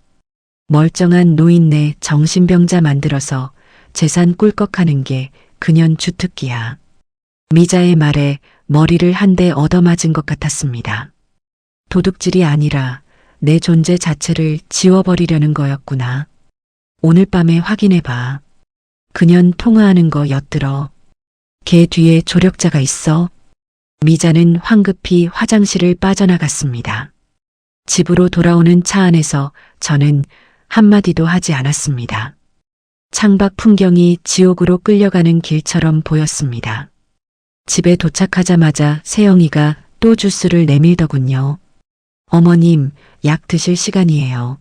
멀쩡한 노인네 정신병자 만들어서 재산 꿀꺽하는 게 그년 주특기야. 미자의 말에 머리를 한 대 얻어맞은 것 같았습니다. 도둑질이 아니라 내 존재 자체를 지워버리려는 거였구나. 오늘 밤에 확인해봐. 그년 통화하는 거 엿들어. 걔 뒤에 조력자가 있어. 미자는 황급히 화장실을 빠져나갔습니다. 집으로 돌아오는 차 안에서 저는 한마디도 하지 않았습니다. 창밖 풍경이 지옥으로 끌려가는 길처럼 보였습니다. 집에 도착하자마자 세영이가 또 주스를 내밀더군요. 어머님, 약 드실 시간이에요.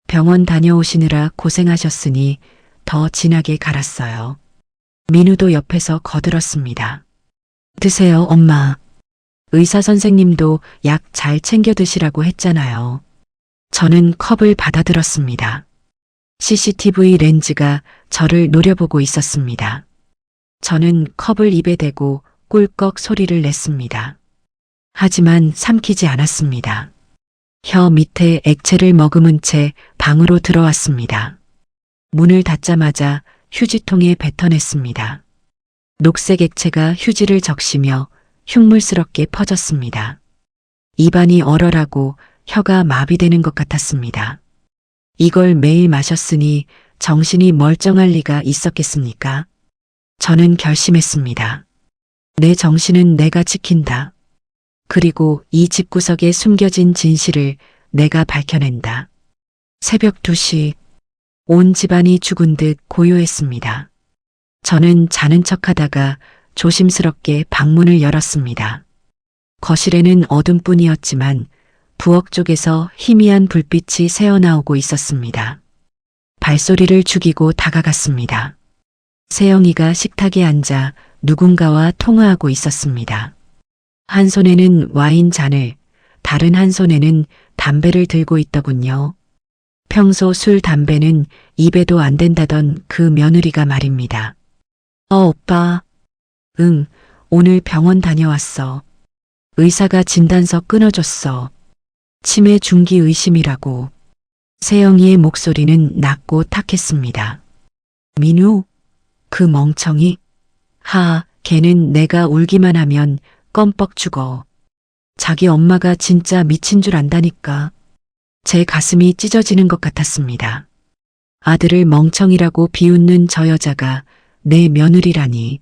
병원 다녀오시느라 고생하셨으니 더 진하게 갈았어요. 민우도 옆에서 거들었습니다. 드세요, 엄마. 의사 선생님도 약 잘 챙겨 드시라고 했잖아요. 저는 컵을 받아들었습니다. CCTV 렌즈가 저를 노려보고 있었습니다. 저는 컵을 입에 대고 꿀꺽 소리를 냈습니다. 하지만 삼키지 않았습니다. 혀 밑에 액체를 머금은 채 방으로 들어왔습니다. 문을 닫자마자 휴지통에 뱉어냈습니다. 녹색 액체가 휴지를 적시며 흉물스럽게 퍼졌습니다. 입안이 얼얼하고 혀가 마비되는 것 같았습니다. 이걸 매일 마셨으니 정신이 멀쩡할 리가 있었겠습니까? 저는 결심했습니다. 내 정신은 내가 지킨다. 그리고 이 집구석에 숨겨진 진실을 내가 밝혀낸다. 새벽 2시, 온 집안이 죽은 듯 고요했습니다. 저는 자는 척하다가 조심스럽게 방문을 열었습니다. 거실에는 어둠뿐이었지만 부엌 쪽에서 희미한 불빛이 새어나오고 있었습니다. 발소리를 죽이고 다가갔습니다. 세영이가 식탁에 앉아 누군가와 통화하고 있었습니다. 한 손에는 와인 잔을, 다른 한 손에는 담배를 들고 있더군요. 평소 술, 담배는 입에도 안 된다던 그 며느리가 말입니다. 오빠. 응, 오늘 병원 다녀왔어. 의사가 진단서 끊어줬어. 치매 중기 의심이라고. 세영이의 목소리는 낮고 탁했습니다. 민우? 그 멍청이? 걔는 내가 울기만 하면 껌뻑 죽어. 자기 엄마가 진짜 미친 줄 안다니까. 제 가슴이 찢어지는 것 같았습니다. 아들을 멍청이라고 비웃는 저 여자가 내 며느리라니.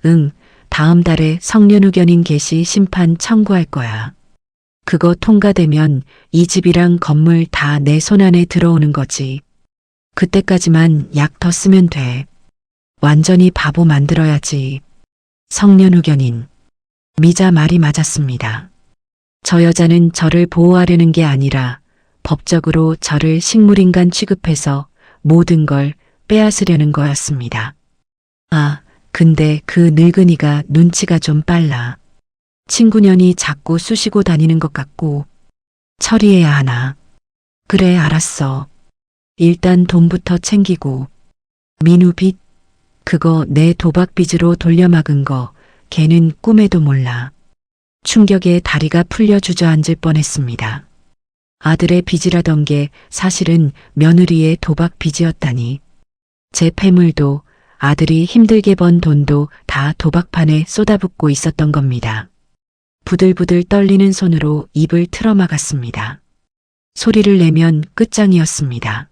응, 다음 달에 성년후견인 개시 심판 청구할 거야. 그거 통과되면 이 집이랑 건물 다 내 손 안에 들어오는 거지. 그때까지만 약 더 쓰면 돼. 완전히 바보 만들어야지. 성년후견인. 미자 말이 맞았습니다. 저 여자는 저를 보호하려는 게 아니라 법적으로 저를 식물인간 취급해서 모든 걸 빼앗으려는 거였습니다. 근데 그 늙은이가 눈치가 좀 빨라. 친구년이 자꾸 쑤시고 다니는 것 같고 처리해야 하나. 그래, 알았어. 일단 돈부터 챙기고. 민우 빚? 그거 내 도박 빚으로 돌려막은 거 걔는 꿈에도 몰라. 충격에 다리가 풀려 주저앉을 뻔했습니다. 아들의 빚이라던 게 사실은 며느리의 도박 빚이었다니. 제 패물도 아들이 힘들게 번 돈도 다 도박판에 쏟아붓고 있었던 겁니다. 부들부들 떨리는 손으로 입을 틀어막았습니다. 소리를 내면 끝장이었습니다.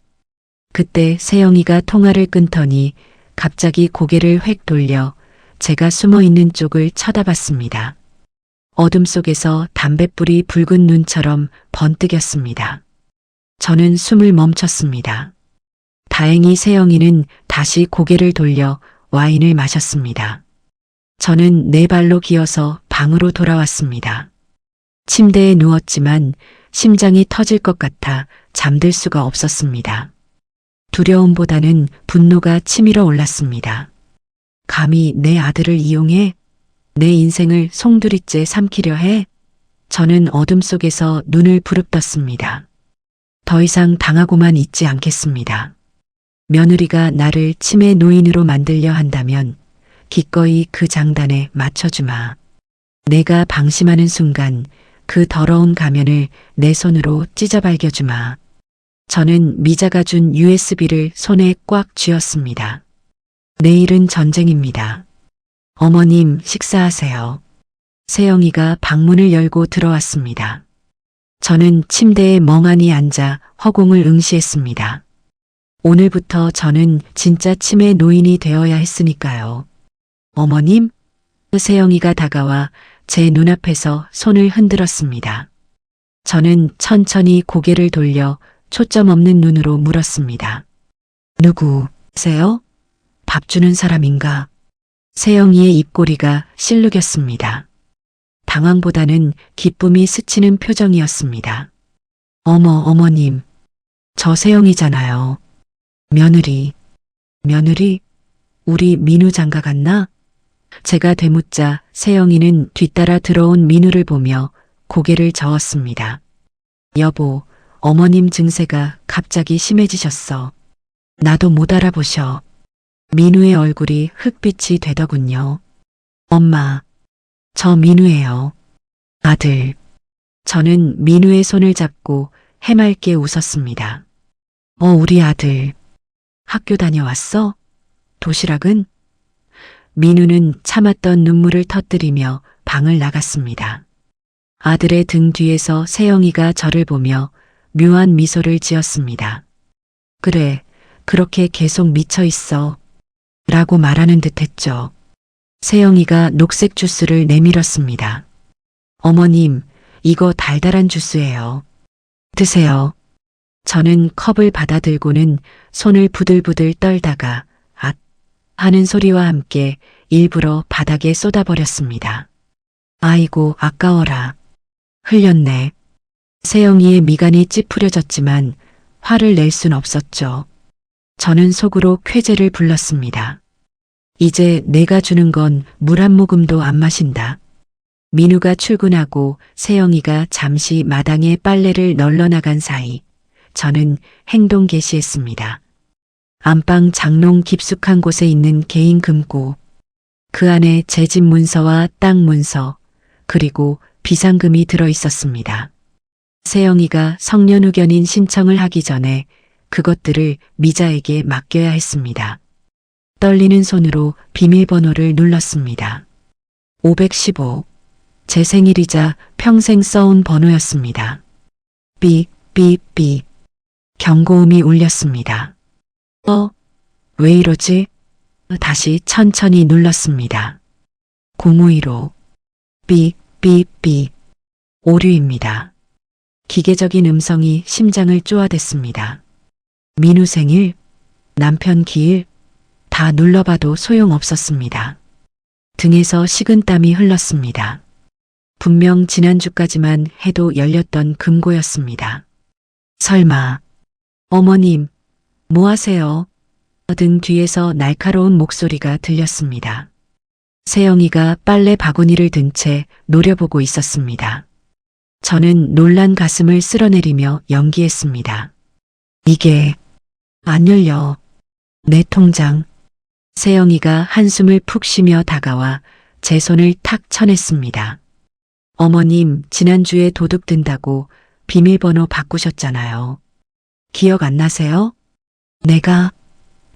그때 세영이가 통화를 끊더니 갑자기 고개를 획 돌려 제가 숨어 있는 쪽을 쳐다봤습니다. 어둠 속에서 담뱃불이 붉은 눈처럼 번뜩였습니다. 저는 숨을 멈췄습니다. 다행히 세영이는 다시 고개를 돌려 와인을 마셨습니다. 저는 네 발로 기어서 방으로 돌아왔습니다. 침대에 누웠지만 심장이 터질 것 같아 잠들 수가 없었습니다. 두려움보다는 분노가 치밀어 올랐습니다. 감히 내 아들을 이용해? 내 인생을 송두리째 삼키려 해? 저는 어둠 속에서 눈을 부릅떴습니다. 더 이상 당하고만 있지 않겠습니다. 며느리가 나를 치매 노인으로 만들려 한다면 기꺼이 그 장단에 맞춰주마. 내가 방심하는 순간 그 더러운 가면을 내 손으로 찢어발겨주마. 저는 미자가 준 USB를 손에 꽉 쥐었습니다. 내일은 전쟁입니다. 어머님, 식사하세요. 세영이가 방문을 열고 들어왔습니다. 저는 침대에 멍하니 앉아 허공을 응시했습니다. 오늘부터 저는 진짜 치매 노인이 되어야 했으니까요. 어머님? 세영이가 다가와 제 눈앞에서 손을 흔들었습니다. 저는 천천히 고개를 돌려 초점 없는 눈으로 물었습니다. 누구세요? 밥 주는 사람인가? 세영이의 입꼬리가 실룩였습니다. 당황보다는 기쁨이 스치는 표정이었습니다. 어머님. 저 세영이잖아요. 며느리. 우리 민우 장가 갔나? 제가 되묻자 세영이는 뒤따라 들어온 민우를 보며 고개를 저었습니다. 여보, 어머님 증세가 갑자기 심해지셨어. 나도 못 알아보셔. 민우의 얼굴이 흑빛이 되더군요. 엄마, 저 민우예요. 아들. 저는 민우의 손을 잡고 해맑게 웃었습니다. 우리 아들. 학교 다녀왔어? 도시락은? 민우는 참았던 눈물을 터뜨리며 방을 나갔습니다. 아들의 등 뒤에서 세영이가 저를 보며 묘한 미소를 지었습니다. 그래, 그렇게 계속 미쳐 있어. 라고 말하는 듯 했죠. 세영이가 녹색 주스를 내밀었습니다. 어머님, 이거 달달한 주스예요. 드세요. 저는 컵을 받아들고는 손을 부들부들 떨다가 앗 하는 소리와 함께 일부러 바닥에 쏟아버렸습니다. 아이고, 아까워라. 흘렸네. 세영이의 미간이 찌푸려졌지만 화를 낼 순 없었죠. 저는 속으로 쾌재를 불렀습니다. 이제 내가 주는 건 물 한 모금도 안 마신다. 민우가 출근하고 세영이가 잠시 마당에 빨래를 널러나간 사이 저는 행동 개시했습니다. 안방 장롱 깊숙한 곳에 있는 개인 금고, 그 안에 제 집 문서와 땅 문서, 그리고 비상금이 들어 있었습니다. 세영이가 성년후견인 신청을 하기 전에 그것들을 미자에게 맡겨야 했습니다. 떨리는 손으로 비밀번호를 눌렀습니다. 515. 제 생일이자 평생 써온 번호였습니다. 삐. 경고음이 울렸습니다. 왜 이러지? 다시 천천히 눌렀습니다. 051호. 삐. 오류입니다. 기계적인 음성이 심장을 쪼아댔습니다. 민우 생일, 남편 기일, 다 눌러봐도 소용없었습니다. 등에서 식은땀이 흘렀습니다. 분명 지난주까지만 해도 열렸던 금고였습니다. 설마, 어머님, 뭐 하세요? 등 뒤에서 날카로운 목소리가 들렸습니다. 세영이가 빨래 바구니를 든 채 노려보고 있었습니다. 저는 놀란 가슴을 쓸어내리며 연기했습니다. 이게 안 열려. 내 통장. 세영이가 한숨을 푹 쉬며 다가와 제 손을 탁 쳐냈습니다. 어머님, 지난주에 도둑 든다고 비밀번호 바꾸셨잖아요. 기억 안 나세요? 내가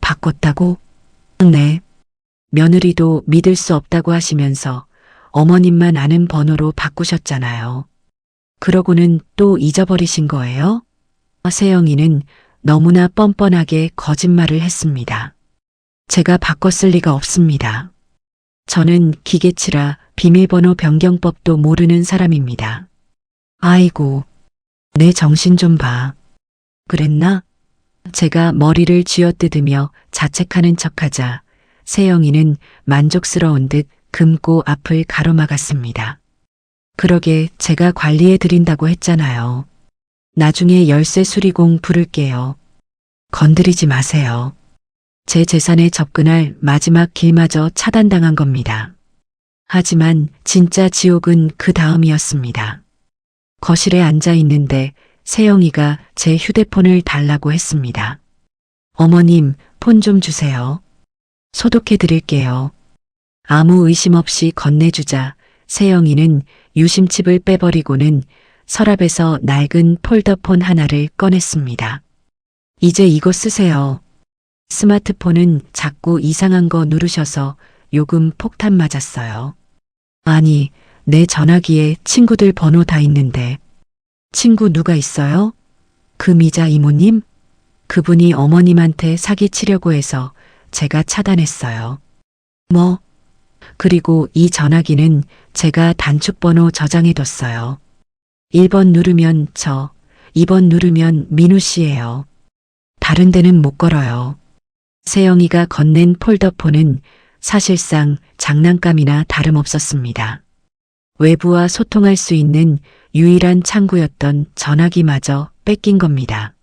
바꿨다고? 네. 며느리도 믿을 수 없다고 하시면서 어머님만 아는 번호로 바꾸셨잖아요. 그러고는 또 잊어버리신 거예요? 세영이는 너무나 뻔뻔하게 거짓말을 했습니다. 제가 바꿨을 리가 없습니다. 저는 기계치라 비밀번호 변경법도 모르는 사람입니다. 아이고, 내 정신 좀 봐. 그랬나? 제가 머리를 쥐어뜯으며 자책하는 척하자 세영이는 만족스러운 듯 금고 앞을 가로막았습니다. 그러게 제가 관리해 드린다고 했잖아요. 나중에 열쇠 수리공 부를게요. 건드리지 마세요. 제 재산에 접근할 마지막 길마저 차단당한 겁니다. 하지만 진짜 지옥은 그 다음이었습니다. 거실에 앉아 있는데 세영이가 제 휴대폰을 달라고 했습니다. 어머님, 폰 좀 주세요. 소독해 드릴게요. 아무 의심 없이 건네주자 세영이는 유심칩을 빼버리고는 서랍에서 낡은 폴더폰 하나를 꺼냈습니다. 이제 이거 쓰세요. 스마트폰은 자꾸 이상한 거 누르셔서 요금 폭탄 맞았어요. 아니, 내 전화기에 친구들 번호 다 있는데. 친구 누가 있어요? 금이자 이모님? 그분이 어머님한테 사기치려고 해서 제가 차단했어요. 뭐? 그리고 이 전화기는 제가 단축번호 저장해뒀어요. 1번 누르면 저, 2번 누르면 민우 씨예요. 다른 데는 못 걸어요. 세영이가 건넨 폴더폰은 사실상 장난감이나 다름없었습니다. 외부와 소통할 수 있는 유일한 창구였던 전화기마저 뺏긴 겁니다.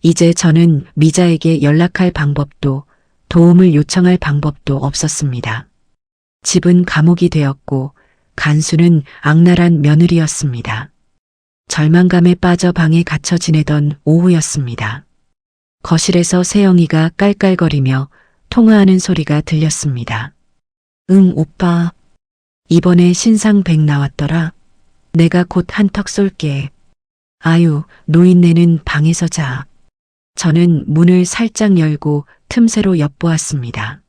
이제 저는 미자에게 연락할 방법도 도움을 요청할 방법도 없었습니다. 집은 감옥이 되었고 간수는 악랄한 며느리였습니다. 절망감에 빠져 방에 갇혀 지내던 오후였습니다. 거실에서 세영이가 깔깔거리며 통화하는 소리가 들렸습니다. 응, 오빠. 이번에 신상백 나왔더라. 내가 곧 한턱 쏠게. 아유, 노인네는 방에서 자. 저는 문을 살짝 열고 틈새로 엿보았습니다.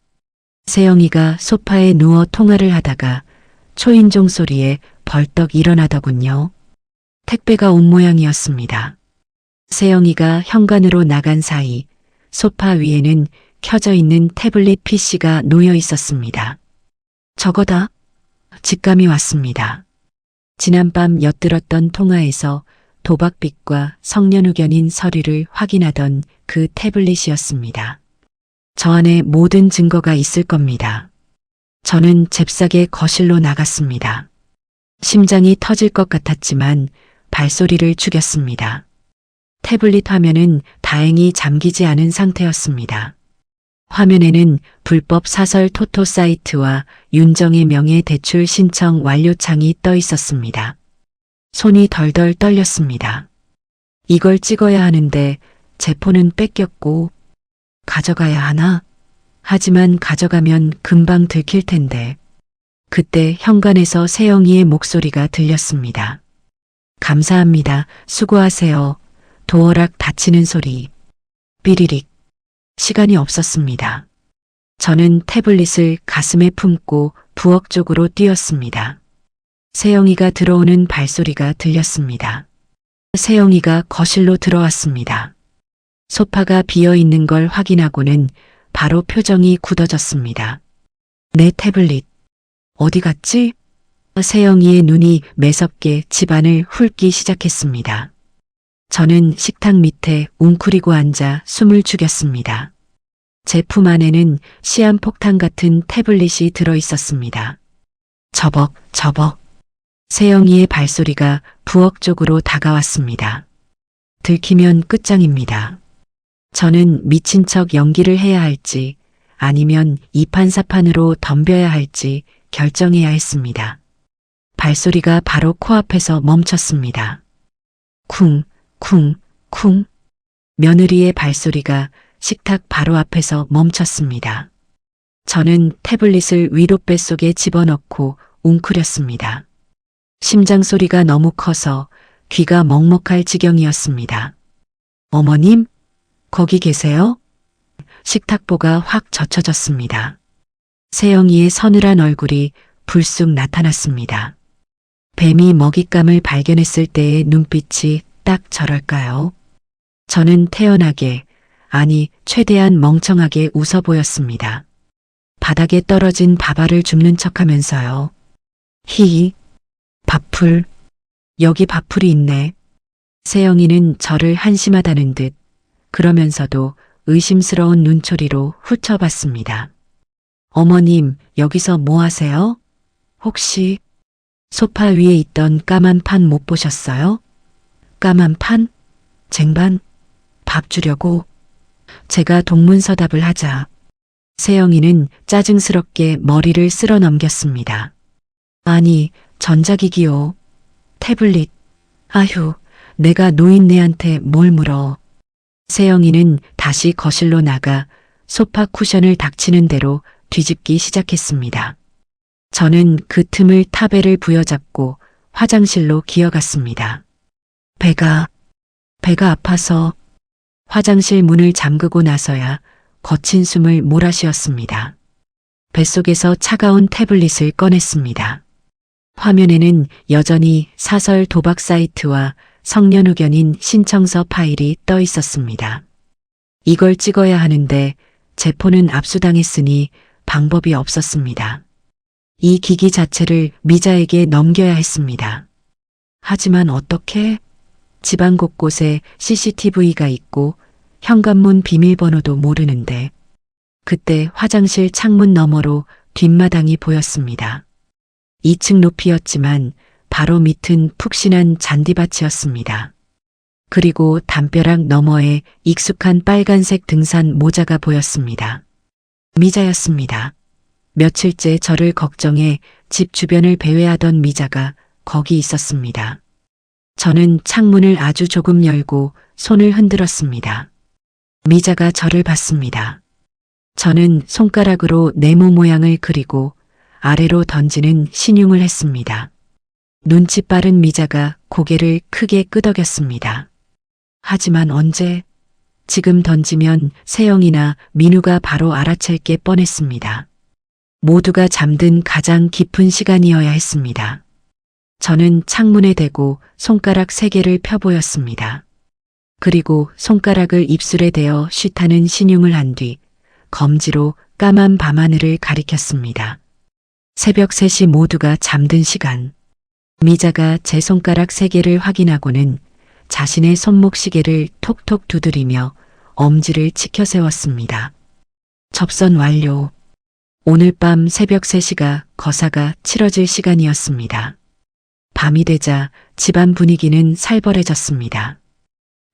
세영이가 소파에 누워 통화를 하다가 초인종 소리에 벌떡 일어나더군요. 택배가 온 모양이었습니다. 세영이가 현관으로 나간 사이 소파 위에는 켜져 있는 태블릿 PC가 놓여 있었습니다. 저거다. 직감이 왔습니다. 지난밤 엿들었던 통화에서 도박빚과 성년후견인 서류를 확인하던 그 태블릿이었습니다. 저 안에 모든 증거가 있을 겁니다. 저는 잽싸게 거실로 나갔습니다. 심장이 터질 것 같았지만 발소리를 죽였습니다. 태블릿 화면은 다행히 잠기지 않은 상태였습니다. 화면에는 불법 사설 토토 사이트와 윤정의 명예 대출 신청 완료창이 떠 있었습니다. 손이 덜덜 떨렸습니다. 이걸 찍어야 하는데 제 폰은 뺏겼고 가져가야 하나? 하지만 가져가면 금방 들킬 텐데. 그때 현관에서 세영이의 목소리가 들렸습니다. 감사합니다. 수고하세요. 도어락 닫히는 소리. 삐리릭. 시간이 없었습니다. 저는 태블릿을 가슴에 품고 부엌 쪽으로 뛰었습니다. 세영이가 들어오는 발소리가 들렸습니다. 세영이가 거실로 들어왔습니다. 소파가 비어 있는 걸 확인하고는 바로 표정이 굳어졌습니다. 내 태블릿. 어디 갔지? 세영이의 눈이 매섭게 집안을 훑기 시작했습니다. 저는 식탁 밑에 웅크리고 앉아 숨을 죽였습니다. 제 품 안에는 시한폭탄 같은 태블릿이 들어 있었습니다. 저벅. 세영이의 발소리가 부엌 쪽으로 다가왔습니다. 들키면 끝장입니다. 저는 미친 척 연기를 해야 할지 아니면 이판사판으로 덤벼야 할지 결정해야 했습니다. 발소리가 바로 코앞에서 멈췄습니다. 쿵. 며느리의 발소리가 식탁 바로 앞에서 멈췄습니다. 저는 태블릿을 위로 뱃속에 집어넣고 웅크렸습니다. 심장 소리가 너무 커서 귀가 먹먹할 지경이었습니다. 어머님? 거기 계세요? 식탁보가 확 젖혀졌습니다. 세영이의 서늘한 얼굴이 불쑥 나타났습니다. 뱀이 먹잇감을 발견했을 때의 눈빛이 딱 저럴까요? 저는 태연하게, 아니 최대한 멍청하게 웃어 보였습니다. 바닥에 떨어진 밥알을 줍는 척하면서요. 히히. 밥풀. 여기 밥풀이 있네. 세영이는 저를 한심하다는 듯 그러면서도 의심스러운 눈초리로 훑어봤습니다. 어머님, 여기서 뭐 하세요? 혹시 소파 위에 있던 까만 판 못 보셨어요? 까만 판? 쟁반? 밥 주려고? 제가 동문서답을 하자 세영이는 짜증스럽게 머리를 쓸어 넘겼습니다. 아니, 전자기기요. 태블릿. 아휴, 내가 노인네한테 뭘 물어. 세영이는 다시 거실로 나가 소파 쿠션을 닥치는 대로 뒤집기 시작했습니다. 저는 그 틈을 타벨을 부여잡고 화장실로 기어갔습니다. 배가 아파서 화장실 문을 잠그고 나서야 거친 숨을 몰아쉬었습니다. 뱃속에서 차가운 태블릿을 꺼냈습니다. 화면에는 여전히 사설 도박 사이트와 성년후견인 신청서 파일이 떠 있었습니다. 이걸 찍어야 하는데 제 폰은 압수당했으니 방법이 없었습니다. 이 기기 자체를 미자에게 넘겨야 했습니다. 하지만 어떻게? 집안 곳곳에 CCTV가 있고 현관문 비밀번호도 모르는데 그때 화장실 창문 너머로 뒷마당이 보였습니다. 2층 높이였지만 바로 밑은 푹신한 잔디밭이었습니다. 그리고 담벼락 너머에 익숙한 빨간색 등산 모자가 보였습니다. 미자였습니다. 며칠째 저를 걱정해 집 주변을 배회하던 미자가 거기 있었습니다. 저는 창문을 아주 조금 열고 손을 흔들었습니다. 미자가 저를 봤습니다. 저는 손가락으로 네모 모양을 그리고 아래로 던지는 신용을 했습니다. 눈치 빠른 미자가 고개를 크게 끄덕였습니다. 하지만 언제? 지금 던지면 세영이나 민우가 바로 알아챌 게 뻔했습니다. 모두가 잠든 가장 깊은 시간이어야 했습니다. 저는 창문에 대고 손가락 3개를 펴보였습니다. 그리고 손가락을 입술에 대어 쉿하는 신용을 한 뒤 검지로 까만 밤하늘을 가리켰습니다. 새벽 3시 모두가 잠든 시간. 미자가 제 손가락 3개를 확인하고는 자신의 손목 시계를 톡톡 두드리며 엄지를 치켜 세웠습니다. 접선 완료. 오늘 밤 새벽 3시가 거사가 치러질 시간이었습니다. 밤이 되자 집안 분위기는 살벌해졌습니다.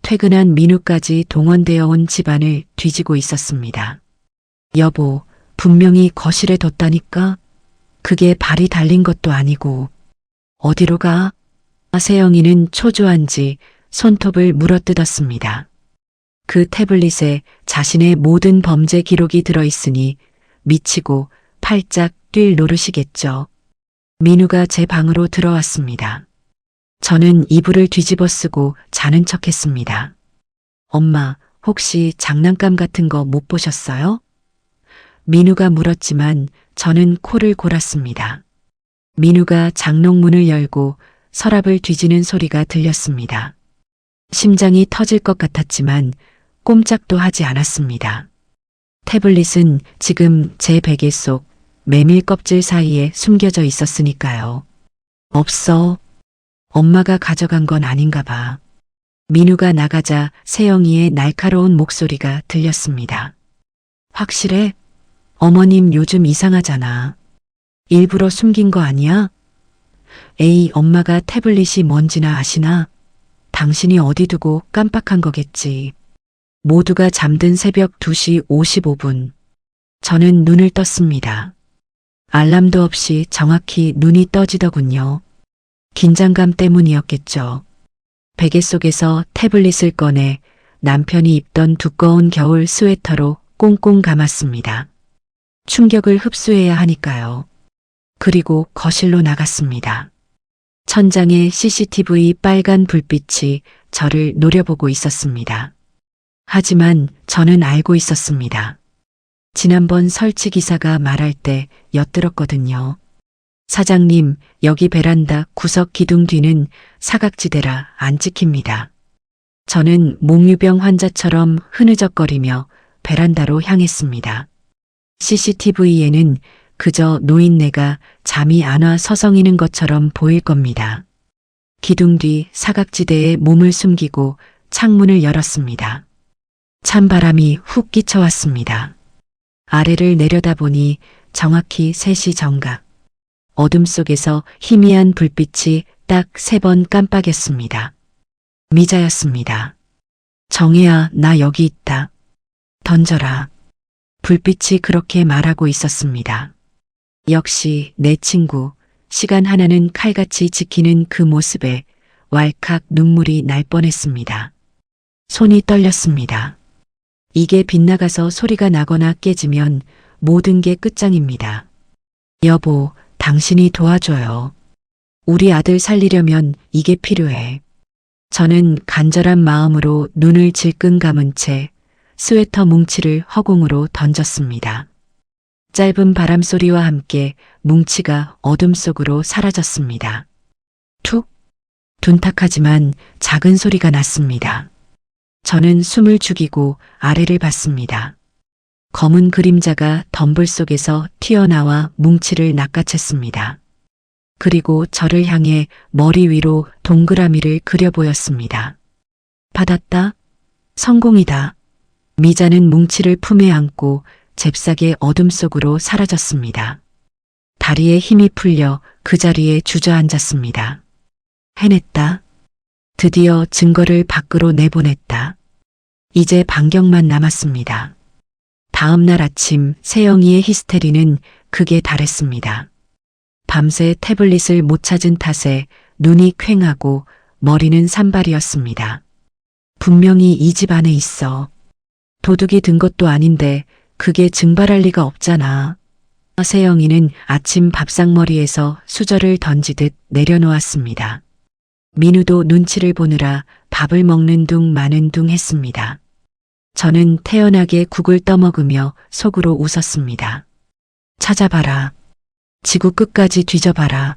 퇴근한 민우까지 동원되어 온 집안을 뒤지고 있었습니다. 여보, 분명히 거실에 뒀다니까? 그게 발이 달린 것도 아니고. 어디로 가? 세영이는 초조한지 손톱을 물어뜯었습니다. 그 태블릿에 자신의 모든 범죄 기록이 들어있으니 미치고 팔짝 뛸 노릇이겠죠. 민우가 제 방으로 들어왔습니다. 저는 이불을 뒤집어 쓰고 자는 척했습니다. 엄마, 혹시 장난감 같은 거 못 보셨어요? 민우가 물었지만 저는 코를 골았습니다. 민우가 장롱문을 열고 서랍을 뒤지는 소리가 들렸습니다. 심장이 터질 것 같았지만 꼼짝도 하지 않았습니다. 태블릿은 지금 제 베개 속 메밀 껍질 사이에 숨겨져 있었으니까요. 없어. 엄마가 가져간 건 아닌가 봐. 민우가 나가자 세영이의 날카로운 목소리가 들렸습니다. 확실해? 어머님 요즘 이상하잖아. 일부러 숨긴 거 아니야? 에이, 엄마가 태블릿이 뭔지나 아시나? 당신이 어디 두고 깜빡한 거겠지. 모두가 잠든 새벽 2시 55분. 저는 눈을 떴습니다. 알람도 없이 정확히 눈이 떠지더군요. 긴장감 때문이었겠죠. 베개 속에서 태블릿을 꺼내 남편이 입던 두꺼운 겨울 스웨터로 꽁꽁 감았습니다. 충격을 흡수해야 하니까요. 그리고 거실로 나갔습니다. 천장에 CCTV 빨간 불빛이 저를 노려보고 있었습니다. 하지만 저는 알고 있었습니다. 지난번 설치 기사가 말할 때 엿들었거든요. 사장님, 여기 베란다 구석 기둥 뒤는 사각지대라 안 찍힙니다. 저는 몽유병 환자처럼 흐느적거리며 베란다로 향했습니다. CCTV에는 그저 노인네가 잠이 안 와 서성이는 것처럼 보일 겁니다. 기둥 뒤 사각지대에 몸을 숨기고 창문을 열었습니다. 찬바람이 훅 끼쳐왔습니다. 아래를 내려다보니 정확히 3시 정각. 어둠 속에서 희미한 불빛이 딱 3번 깜빡였습니다. 미자였습니다. 정혜야, 나 여기 있다. 던져라. 불빛이 그렇게 말하고 있었습니다. 역시 내 친구, 시간 하나는 칼같이 지키는 그 모습에 왈칵 눈물이 날 뻔했습니다. 손이 떨렸습니다. 이게 빗나가서 소리가 나거나 깨지면 모든 게 끝장입니다. 여보, 당신이 도와줘요. 우리 아들 살리려면 이게 필요해. 저는 간절한 마음으로 눈을 질끈 감은 채 스웨터 뭉치를 허공으로 던졌습니다. 짧은 바람 소리와 함께 뭉치가 어둠 속으로 사라졌습니다. 툭! 둔탁하지만 작은 소리가 났습니다. 저는 숨을 죽이고 아래를 봤습니다. 검은 그림자가 덤불 속에서 튀어나와 뭉치를 낚아챘습니다. 그리고 저를 향해 머리 위로 동그라미를 그려 보였습니다. 받았다. 성공이다. 미자는 뭉치를 품에 안고 잽싸게 어둠 속으로 사라졌습니다. 다리에 힘이 풀려 그 자리에 주저앉았습니다. 해냈다. 드디어 증거를 밖으로 내보냈다. 이제 반경만 남았습니다. 다음 날 아침 세영이의 히스테리는 극에 달했습니다. 밤새 태블릿을 못 찾은 탓에 눈이 퀭하고 머리는 산발이었습니다. 분명히 이 집 안에 있어. 도둑이 든 것도 아닌데 그게 증발할 리가 없잖아. 세영이는 아침 밥상머리에서 수저를 던지듯 내려놓았습니다. 민우도 눈치를 보느라 밥을 먹는 둥 마는 둥 했습니다. 저는 태연하게 국을 떠먹으며 속으로 웃었습니다. 찾아봐라. 지구 끝까지 뒤져봐라.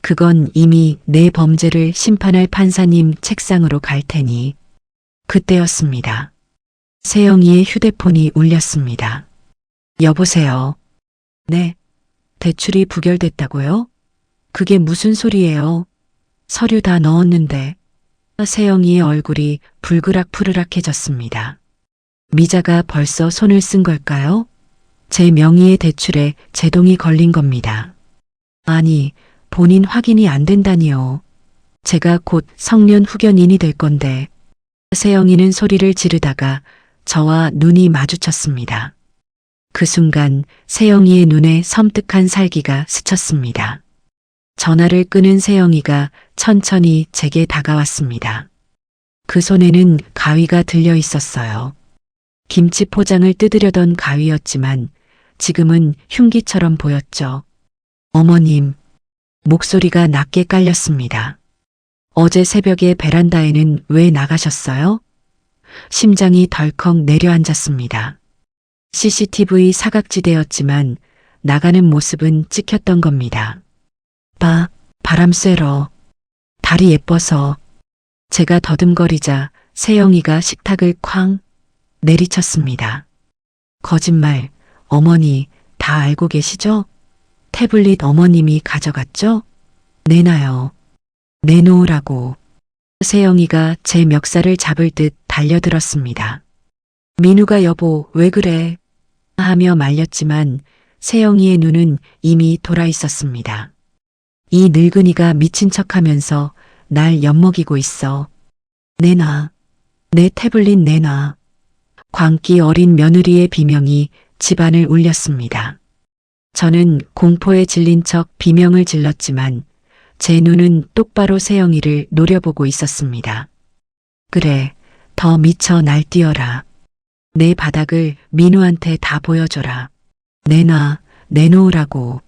그건 이미 내 범죄를 심판할 판사님 책상으로 갈 테니. 그때였습니다. 세영이의 휴대폰이 울렸습니다. 여보세요. 네. 대출이 부결됐다고요? 그게 무슨 소리예요? 서류 다 넣었는데. 세영이의 얼굴이 불그락푸르락해졌습니다. 미자가 벌써 손을 쓴 걸까요? 제 명의의 대출에 제동이 걸린 겁니다. 아니, 본인 확인이 안 된다니요. 제가 곧 성년 후견인이 될 건데. 세영이는 소리를 지르다가 저와 눈이 마주쳤습니다. 그 순간 세영이의 눈에 섬뜩한 살기가 스쳤습니다. 전화를 끊은 세영이가 천천히 제게 다가왔습니다. 그 손에는 가위가 들려 있었어요. 김치 포장을 뜯으려던 가위였지만 지금은 흉기처럼 보였죠. 어머님, 목소리가 낮게 깔렸습니다. 어제 새벽에 베란다에는 왜 나가셨어요? 심장이 덜컥 내려앉았습니다. CCTV 사각지대였지만 나가는 모습은 찍혔던 겁니다. 바람 쐬러. 달이 예뻐서. 제가 더듬거리자 세영이가 식탁을 쾅 내리쳤습니다. 거짓말, 어머니 다 알고 계시죠? 태블릿 어머님이 가져갔죠? 내놔요. 내놓으라고. 세영이가 제 멱살을 잡을 듯 달려들었습니다. 민우가 여보 왜 그래? 하며 말렸지만 세영이의 눈은 이미 돌아 있었습니다. 이 늙은이가 미친 척하면서 날 엿먹이고 있어. 내놔. 내 태블릿 내놔. 광기 어린 며느리의 비명이 집안을 울렸습니다. 저는 공포에 질린 척 비명을 질렀지만 제 눈은 똑바로 세영이를 노려보고 있었습니다. 그래, 더 미쳐 날뛰어라. 내 바닥을 민우한테 다 보여줘라. 내놔, 내놓으라고.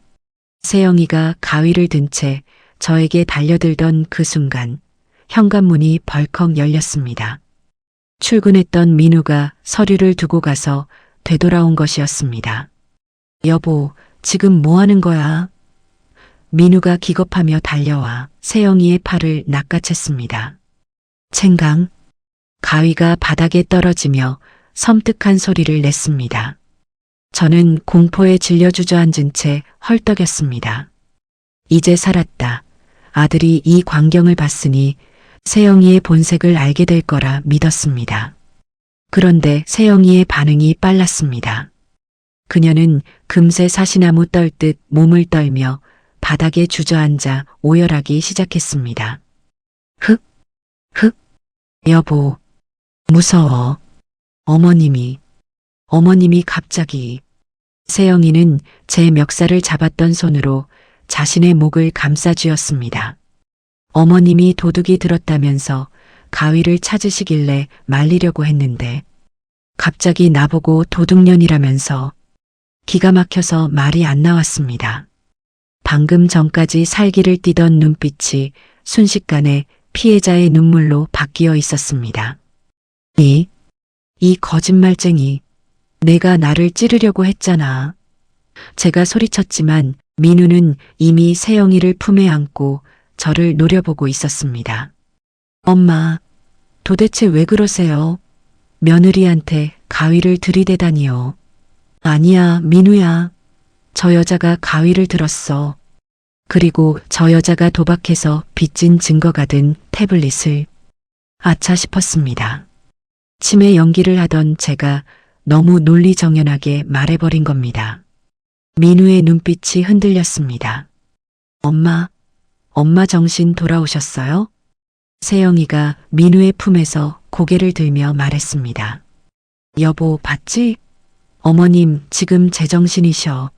세영이가 가위를 든 채 저에게 달려들던 그 순간 현관문이 벌컥 열렸습니다. 출근했던 민우가 서류를 두고 가서 되돌아온 것이었습니다. 여보, 지금 뭐 하는 거야? 민우가 기겁하며 달려와 세영이의 팔을 낚아챘습니다. 챙강. 가위가 바닥에 떨어지며 섬뜩한 소리를 냈습니다. 저는 공포에 질려 주저앉은 채 헐떡였습니다. 이제 살았다. 아들이 이 광경을 봤으니 세영이의 본색을 알게 될 거라 믿었습니다. 그런데 세영이의 반응이 빨랐습니다. 그녀는 금세 사시나무 떨듯 몸을 떨며 바닥에 주저앉아 오열하기 시작했습니다. 흑, 여보, 무서워. 어머님이 갑자기. 세영이는 제 멱살을 잡았던 손으로 자신의 목을 감싸쥐었습니다. 어머님이 도둑이 들었다면서 가위를 찾으시길래 말리려고 했는데 갑자기 나보고 도둑년이라면서. 기가 막혀서 말이 안 나왔습니다. 방금 전까지 살기를 띠던 눈빛이 순식간에 피해자의 눈물로 바뀌어 있었습니다. 이 거짓말쟁이. 내가 나를 찌르려고 했잖아. 제가 소리쳤지만 민우는 이미 세영이를 품에 안고 저를 노려보고 있었습니다. 엄마, 도대체 왜 그러세요? 며느리한테 가위를 들이대다니요. 아니야, 민우야. 저 여자가 가위를 들었어. 그리고 저 여자가 도박해서 빚진 증거가 든 태블릿을. 아차 싶었습니다. 치매 연기를 하던 제가 너무 논리정연하게 말해버린 겁니다. 민우의 눈빛이 흔들렸습니다. 엄마 정신 돌아오셨어요? 세영이가 민우의 품에서 고개를 들며 말했습니다. 여보, 봤지? 어머님 지금 제정신이셔.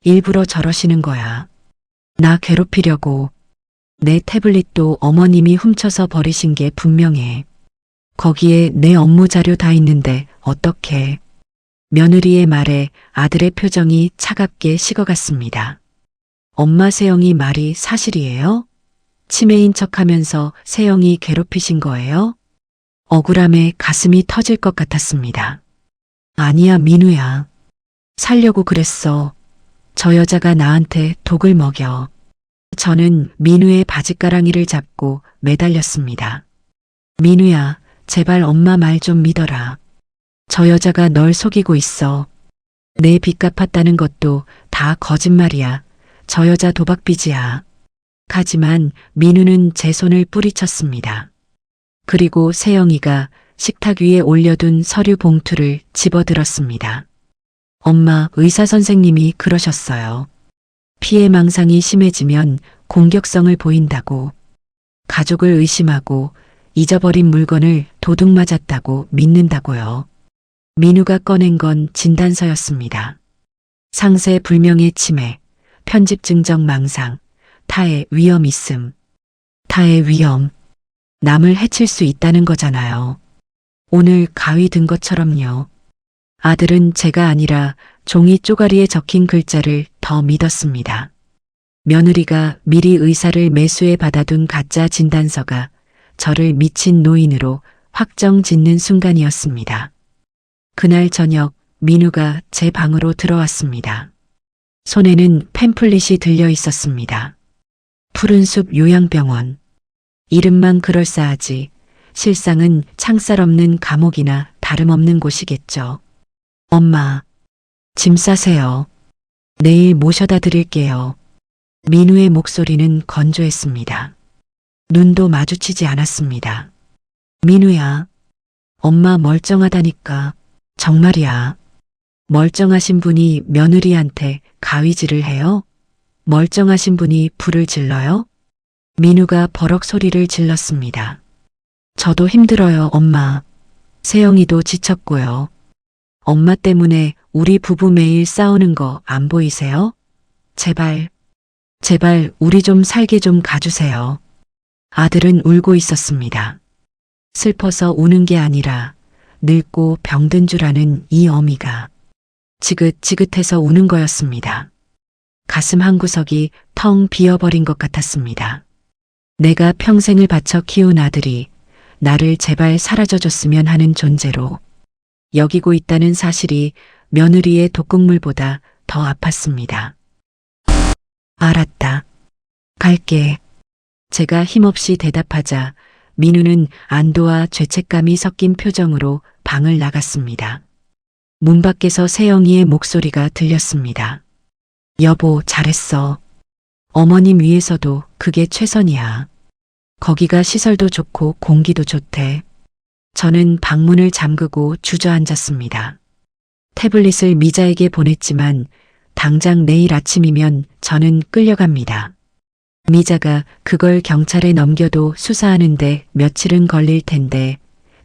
일부러 저러시는 거야. 나 괴롭히려고. 내 태블릿도 어머님이 훔쳐서 버리신 게 분명해. 거기에 내 업무 자료 다 있는데 어떡해. 며느리의 말에 아들의 표정이 차갑게 식어갔습니다. 엄마, 세영이 말이 사실이에요? 치매인 척하면서 세영이 괴롭히신 거예요? 억울함에 가슴이 터질 것 같았습니다. 아니야, 민우야. 살려고 그랬어. 저 여자가 나한테 독을 먹여. 저는 민우의 바짓가랑이를 잡고 매달렸습니다. 민우야, 제발 엄마 말 좀 믿어라. 저 여자가 널 속이고 있어. 내 빚 갚았다는 것도 다 거짓말이야. 저 여자 도박빚이야. 하지만 민우는 제 손을 뿌리쳤습니다. 그리고 세영이가 식탁 위에 올려둔 서류 봉투를 집어들었습니다. 엄마, 의사 선생님이 그러셨어요. 피해망상이 심해지면 공격성을 보인다고. 가족을 의심하고 잊어버린 물건을 도둑 맞았다고 믿는다고요. 민우가 꺼낸 건 진단서였습니다. 상세 불명예 치매, 편집 증정 망상, 타의 위험 있음. 타의 위험. 남을 해칠 수 있다는 거잖아요. 오늘 가위 든 것처럼요. 아들은 제가 아니라 종이 쪼가리에 적힌 글자를 더 믿었습니다. 며느리가 미리 의사를 매수해 받아둔 가짜 진단서가 저를 미친 노인으로 확정 짓는 순간이었습니다. 그날 저녁 민우가 제 방으로 들어왔습니다. 손에는 팸플릿이 들려 있었습니다. 푸른숲 요양병원. 이름만 그럴싸하지 실상은 창살 없는 감옥이나 다름없는 곳이겠죠. 엄마, 짐 싸세요. 내일 모셔다 드릴게요. 민우의 목소리는 건조했습니다. 눈도 마주치지 않았습니다. 민우야, 엄마 멀쩡하다니까. 정말이야. 멀쩡하신 분이 며느리한테 가위질을 해요? 멀쩡하신 분이 불을 질러요? 민우가 버럭 소리를 질렀습니다. 저도 힘들어요, 엄마. 세영이도 지쳤고요. 엄마 때문에 우리 부부 매일 싸우는 거 안 보이세요? 제발 우리 좀 살게 좀 가주세요. 아들은 울고 있었습니다. 슬퍼서 우는 게 아니라 늙고 병든 줄 아는 이 어미가 지긋지긋해서 우는 거였습니다. 가슴 한구석이 텅 비어버린 것 같았습니다. 내가 평생을 바쳐 키운 아들이 나를 제발 사라져줬으면 하는 존재로 여기고 있다는 사실이 며느리의 독극물보다 더 아팠습니다. 알았다. 갈게. 제가 힘없이 대답하자 민우는 안도와 죄책감이 섞인 표정으로 방을 나갔습니다. 문 밖에서 세영이의 목소리가 들렸습니다. 여보, 잘했어. 어머님 위해서도 그게 최선이야. 거기가 시설도 좋고 공기도 좋대. 저는 방문을 잠그고 주저앉았습니다. 태블릿을 미자에게 보냈지만 당장 내일 아침이면 저는 끌려갑니다. 미자가 그걸 경찰에 넘겨도 수사하는데 며칠은 걸릴 텐데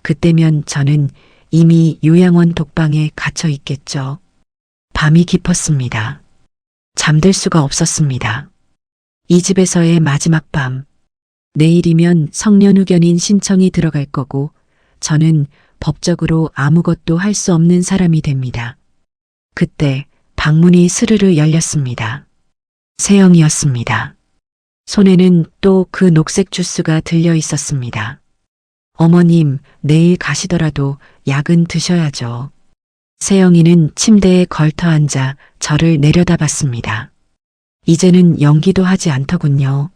그때면 저는 이미 요양원 독방에 갇혀 있겠죠. 밤이 깊었습니다. 잠들 수가 없었습니다. 이 집에서의 마지막 밤. 내일이면 성년후견인 신청이 들어갈 거고 저는 법적으로 아무것도 할 수 없는 사람이 됩니다. 그때 방문이 스르르 열렸습니다. 세영이었습니다. 손에는 또 그 녹색 주스가 들려 있었습니다. 어머님, 내일 가시더라도 약은 드셔야죠. 세영이는 침대에 걸터 앉아 저를 내려다봤습니다. 이제는 연기도 하지 않더군요.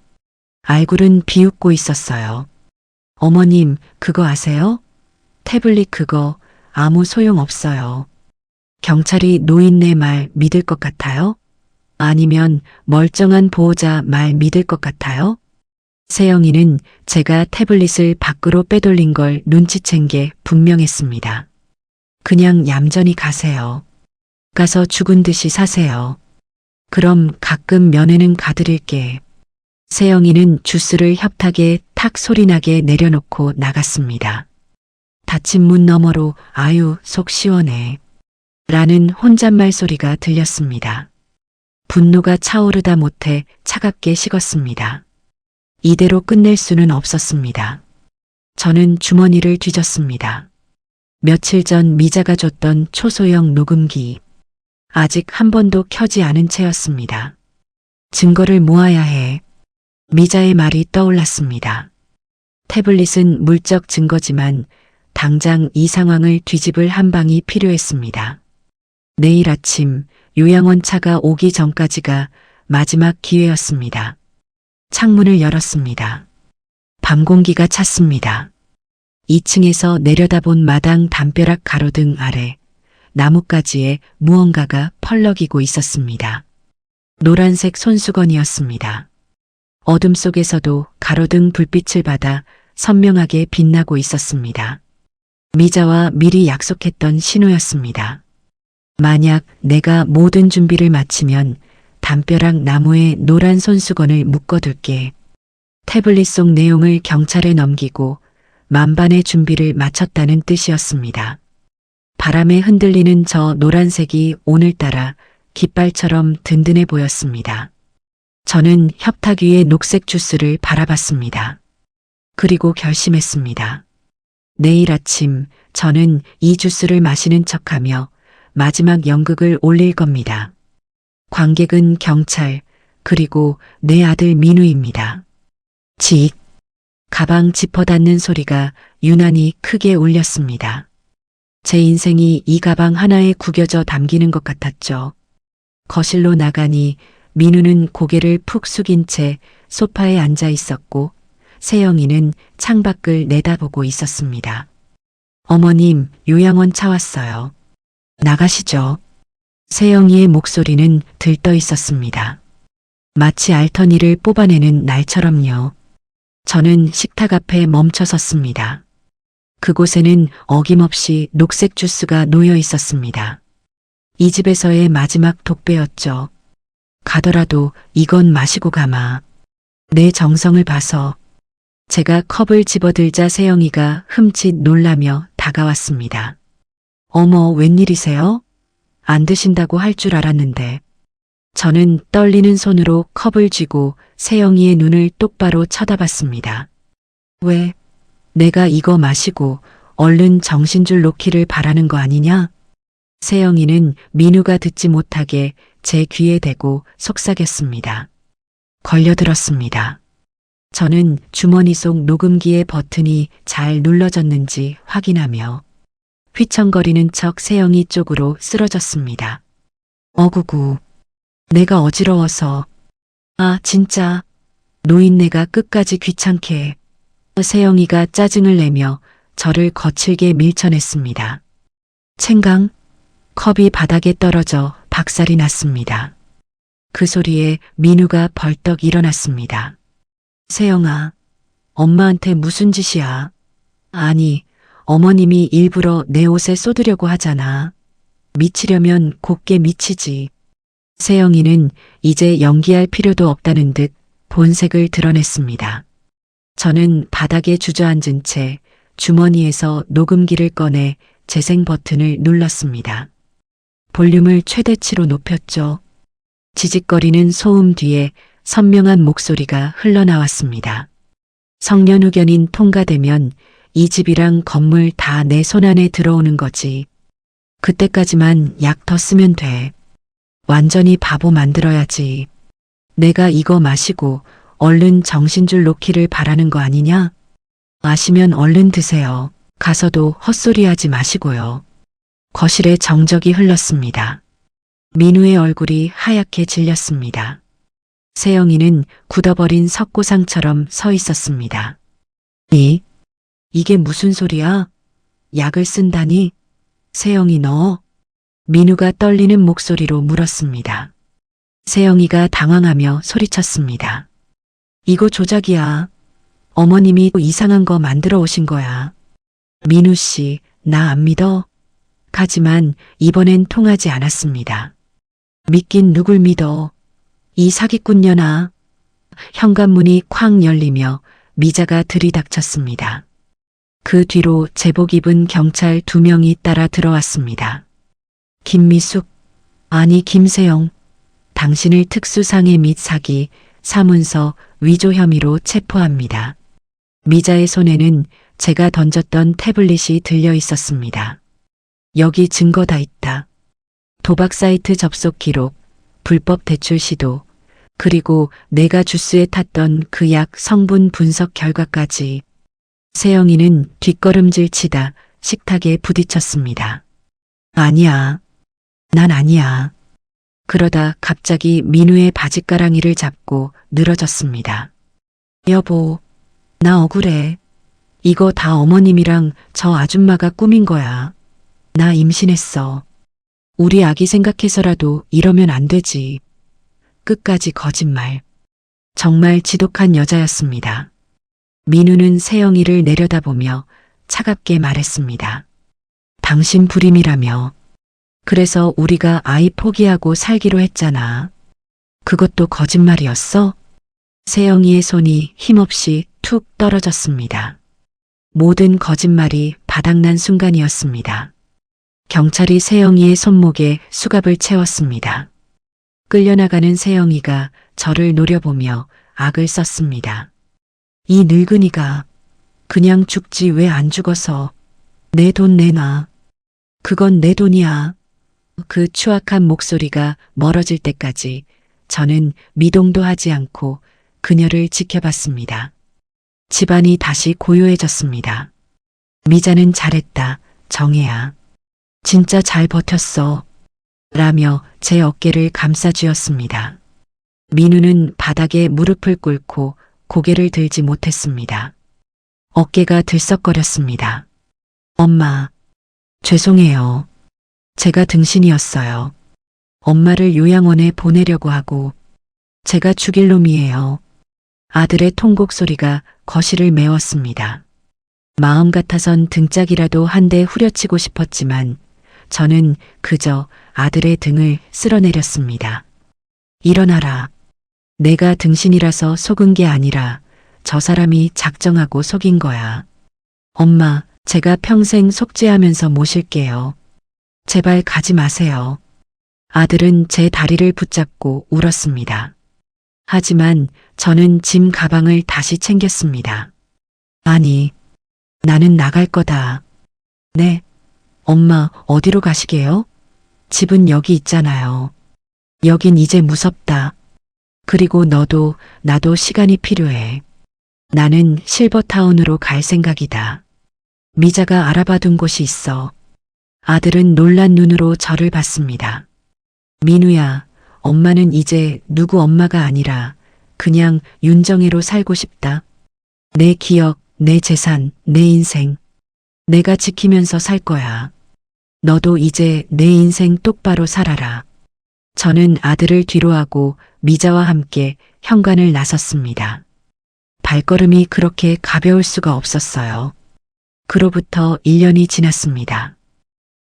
얼굴은 비웃고 있었어요. 어머님, 그거 아세요? 태블릿 그거 아무 소용 없어요. 경찰이 노인네 말 믿을 것 같아요? 아니면 멀쩡한 보호자 말 믿을 것 같아요? 세영이는 제가 태블릿을 밖으로 빼돌린 걸 눈치챈 게 분명했습니다. 그냥 얌전히 가세요. 가서 죽은 듯이 사세요. 그럼 가끔 면회는 가드릴게. 세영이는 주스를 협탁에 탁 소리나게 내려놓고 나갔습니다. 닫힌 문 너머로 아유 속 시원해 라는 혼잣말 소리가 들렸습니다. 분노가 차오르다 못해 차갑게 식었습니다. 이대로 끝낼 수는 없었습니다. 저는 주머니를 뒤졌습니다. 며칠 전 미자가 줬던 초소형 녹음기. 아직 한 번도 켜지 않은 채였습니다. 증거를 모아야 해. 미자의 말이 떠올랐습니다. 태블릿은 물적 증거지만 당장 이 상황을 뒤집을 한 방이 필요했습니다. 내일 아침 요양원 차가 오기 전까지가 마지막 기회였습니다. 창문을 열었습니다. 밤 공기가 찼습니다. 2층에서 내려다본 마당 담벼락 가로등 아래 나뭇가지에 무언가가 펄럭이고 있었습니다. 노란색 손수건이었습니다. 어둠 속에서도 가로등 불빛을 받아 선명하게 빛나고 있었습니다. 미자와 미리 약속했던 신호였습니다. 만약 내가 모든 준비를 마치면 담벼락 나무에 노란 손수건을 묶어둘게. 태블릿 속 내용을 경찰에 넘기고 만반의 준비를 마쳤다는 뜻이었습니다. 바람에 흔들리는 저 노란색이 오늘따라 깃발처럼 든든해 보였습니다. 저는 협탁 위의 녹색 주스를 바라봤습니다. 그리고 결심했습니다. 내일 아침 저는 이 주스를 마시는 척하며 마지막 연극을 올릴 겁니다. 관객은 경찰, 그리고 내 아들 민우입니다. 직! 가방 지퍼 닫는 소리가 유난히 크게 울렸습니다. 제 인생이 이 가방 하나에 구겨져 담기는 것 같았죠. 거실로 나가니 민우는 고개를 푹 숙인 채 소파에 앉아 있었고 세영이는 창밖을 내다보고 있었습니다. 어머님, 요양원 차 왔어요. 나가시죠. 세영이의 목소리는 들떠 있었습니다. 마치 알터니를 뽑아내는 날처럼요. 저는 식탁 앞에 멈춰 섰습니다. 그곳에는 어김없이 녹색 주스가 놓여 있었습니다. 이 집에서의 마지막 독배였죠. 가더라도 이건 마시고 가마. 내 정성을 봐서. 제가 컵을 집어들자 세영이가 흠칫 놀라며 다가왔습니다. 어머, 웬일이세요? 안 드신다고 할 줄 알았는데. 저는 떨리는 손으로 컵을 쥐고 세영이의 눈을 똑바로 쳐다봤습니다. 왜? 내가 이거 마시고 얼른 정신줄 놓기를 바라는 거 아니냐? 세영이는 민우가 듣지 못하게 제 귀에 대고 속삭였습니다. 걸려들었습니다. 저는 주머니 속 녹음기의 버튼이 잘 눌러졌는지 확인하며 휘청거리는 척 세영이 쪽으로 쓰러졌습니다. 어구구. 내가 어지러워서. 아, 진짜. 노인네가 끝까지 귀찮게 해. 세영이가 짜증을 내며 저를 거칠게 밀쳐냈습니다. 챙강. 컵이 바닥에 떨어져 박살이 났습니다. 그 소리에 민우가 벌떡 일어났습니다. 세영아, 엄마한테 무슨 짓이야? 아니, 어머님이 일부러 내 옷에 쏟으려고 하잖아. 미치려면 곱게 미치지. 세영이는 이제 연기할 필요도 없다는 듯 본색을 드러냈습니다. 저는 바닥에 주저앉은 채 주머니에서 녹음기를 꺼내 재생 버튼을 눌렀습니다. 볼륨을 최대치로 높였죠. 지직거리는 소음 뒤에 선명한 목소리가 흘러나왔습니다. 성년후견인 통과되면 이 집이랑 건물 다 내 손안에 들어오는 거지. 그때까지만 약 더 쓰면 돼. 완전히 바보 만들어야지. 내가 이거 마시고 얼른 정신줄 놓기를 바라는 거 아니냐? 아시면 얼른 드세요. 가서도 헛소리하지 마시고요. 거실에 정적이 흘렀습니다. 민우의 얼굴이 하얗게 질렸습니다. 세영이는 굳어버린 석고상처럼 서 있었습니다. 이게 무슨 소리야? 약을 쓴다니? 세영이 너? 민우가 떨리는 목소리로 물었습니다. 세영이가 당황하며 소리쳤습니다. 이거 조작이야. 어머님이 이상한 거 만들어 오신 거야. 민우 씨, 나 안 믿어? 하지만 이번엔 통하지 않았습니다. 믿긴 누굴 믿어? 이 사기꾼년아. 현관문이 쾅 열리며 미자가 들이닥쳤습니다. 그 뒤로 제복 입은 경찰 2명이 따라 들어왔습니다. 김미숙, 아니 김세영, 당신을 특수상해 및 사기, 사문서, 위조 혐의로 체포합니다. 미자의 손에는 제가 던졌던 태블릿이 들려 있었습니다. 여기 증거 다 있다. 도박 사이트 접속 기록, 불법 대출 시도, 그리고 내가 주스에 탔던 그 약 성분 분석 결과까지. 세영이는 뒷걸음질 치다 식탁에 부딪혔습니다. 아니야. 난 아니야. 그러다 갑자기 민우의 바짓가랑이를 잡고 늘어졌습니다. 여보, 나 억울해. 이거 다 어머님이랑 저 아줌마가 꾸민 거야. 나 임신했어. 우리 아기 생각해서라도 이러면 안 되지. 끝까지 거짓말. 정말 지독한 여자였습니다. 민우는 세영이를 내려다보며 차갑게 말했습니다. 당신 불임이라며. 그래서 우리가 아이 포기하고 살기로 했잖아. 그것도 거짓말이었어? 세영이의 손이 힘없이 툭 떨어졌습니다. 모든 거짓말이 바닥난 순간이었습니다. 경찰이 세영이의 손목에 수갑을 채웠습니다. 끌려나가는 세영이가 저를 노려보며 악을 썼습니다. 이 늙은이가 그냥 죽지 왜 안 죽어서. 내 돈 내놔. 그건 내 돈이야. 그 추악한 목소리가 멀어질 때까지 저는 미동도 하지 않고 그녀를 지켜봤습니다. 집안이 다시 고요해졌습니다. 미자는 잘했다, 정혜야. 진짜 잘 버텼어. 라며 제 어깨를 감싸쥐었습니다. 민우는 바닥에 무릎을 꿇고 고개를 들지 못했습니다. 어깨가 들썩거렸습니다. 엄마, 죄송해요. 제가 등신이었어요. 엄마를 요양원에 보내려고 하고 제가 죽일 놈이에요. 아들의 통곡 소리가 거실을 메웠습니다. 마음 같아선 등짝이라도 한 대 후려치고 싶었지만 저는 그저 아들의 등을 쓸어내렸습니다. 일어나라. 내가 등신이라서 속은 게 아니라 저 사람이 작정하고 속인 거야. 엄마, 제가 평생 속죄하면서 모실게요. 제발 가지 마세요. 아들은 제 다리를 붙잡고 울었습니다. 하지만 저는 짐 가방을 다시 챙겼습니다. 아니, 나는 나갈 거다. 네. 엄마, 어디로 가시게요? 집은 여기 있잖아요. 여긴 이제 무섭다. 그리고 너도 나도 시간이 필요해. 나는 실버타운으로 갈 생각이다. 미자가 알아봐둔 곳이 있어. 아들은 놀란 눈으로 저를 봤습니다. 민우야, 엄마는 이제 누구 엄마가 아니라 그냥 윤정혜로 살고 싶다. 내 기억, 내 재산, 내 인생. 내가 지키면서 살 거야. 너도 이제 내 인생 똑바로 살아라. 저는 아들을 뒤로하고 미자와 함께 현관을 나섰습니다. 발걸음이 그렇게 가벼울 수가 없었어요. 그로부터 1년이 지났습니다.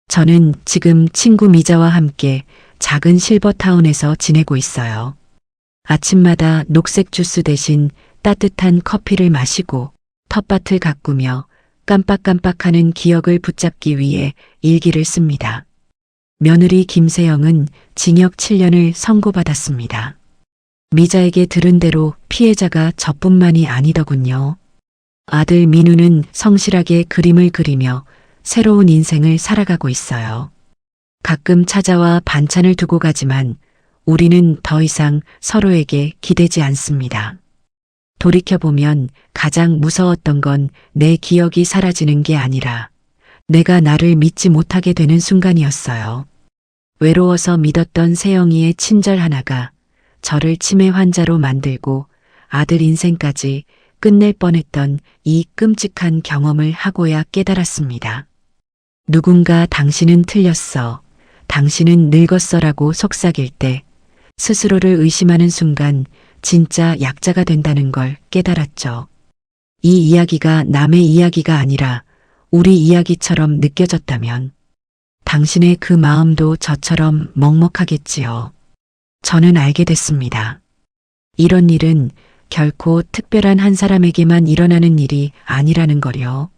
저는 지금 친구 미자와 함께 작은 실버타운에서 지내고 있어요. 아침마다 녹색 주스 대신 따뜻한 커피를 마시고 텃밭을 가꾸며 깜빡깜빡하는 기억을 붙잡기 위해 일기를 씁니다. 며느리 김세영은 징역 7년을 선고받았습니다. 미자에게 들은 대로 피해자가 저뿐만이 아니더군요. 아들 민우는 성실하게 그림을 그리며 새로운 인생을 살아가고 있어요. 가끔 찾아와 반찬을 두고 가지만 우리는 더 이상 서로에게 기대지 않습니다. 돌이켜보면 가장 무서웠던 건 내 기억이 사라지는 게 아니라 내가 나를 믿지 못하게 되는 순간이었어요. 외로워서 믿었던 세영이의 친절 하나가 저를 치매 환자로 만들고 아들 인생까지 끝낼 뻔했던 이 끔찍한 경험을 하고야 깨달았습니다. 누군가 당신은 틀렸어, 당신은 늙었어라고 속삭일 때 스스로를 의심하는 순간 진짜 약자가 된다는 걸 깨달았죠. 이 이야기가 남의 이야기가 아니라 우리 이야기처럼 느껴졌다면 당신의 그 마음도 저처럼 먹먹하겠지요. 저는 알게 됐습니다. 이런 일은 결코 특별한 한 사람에게만 일어나는 일이 아니라는 걸요.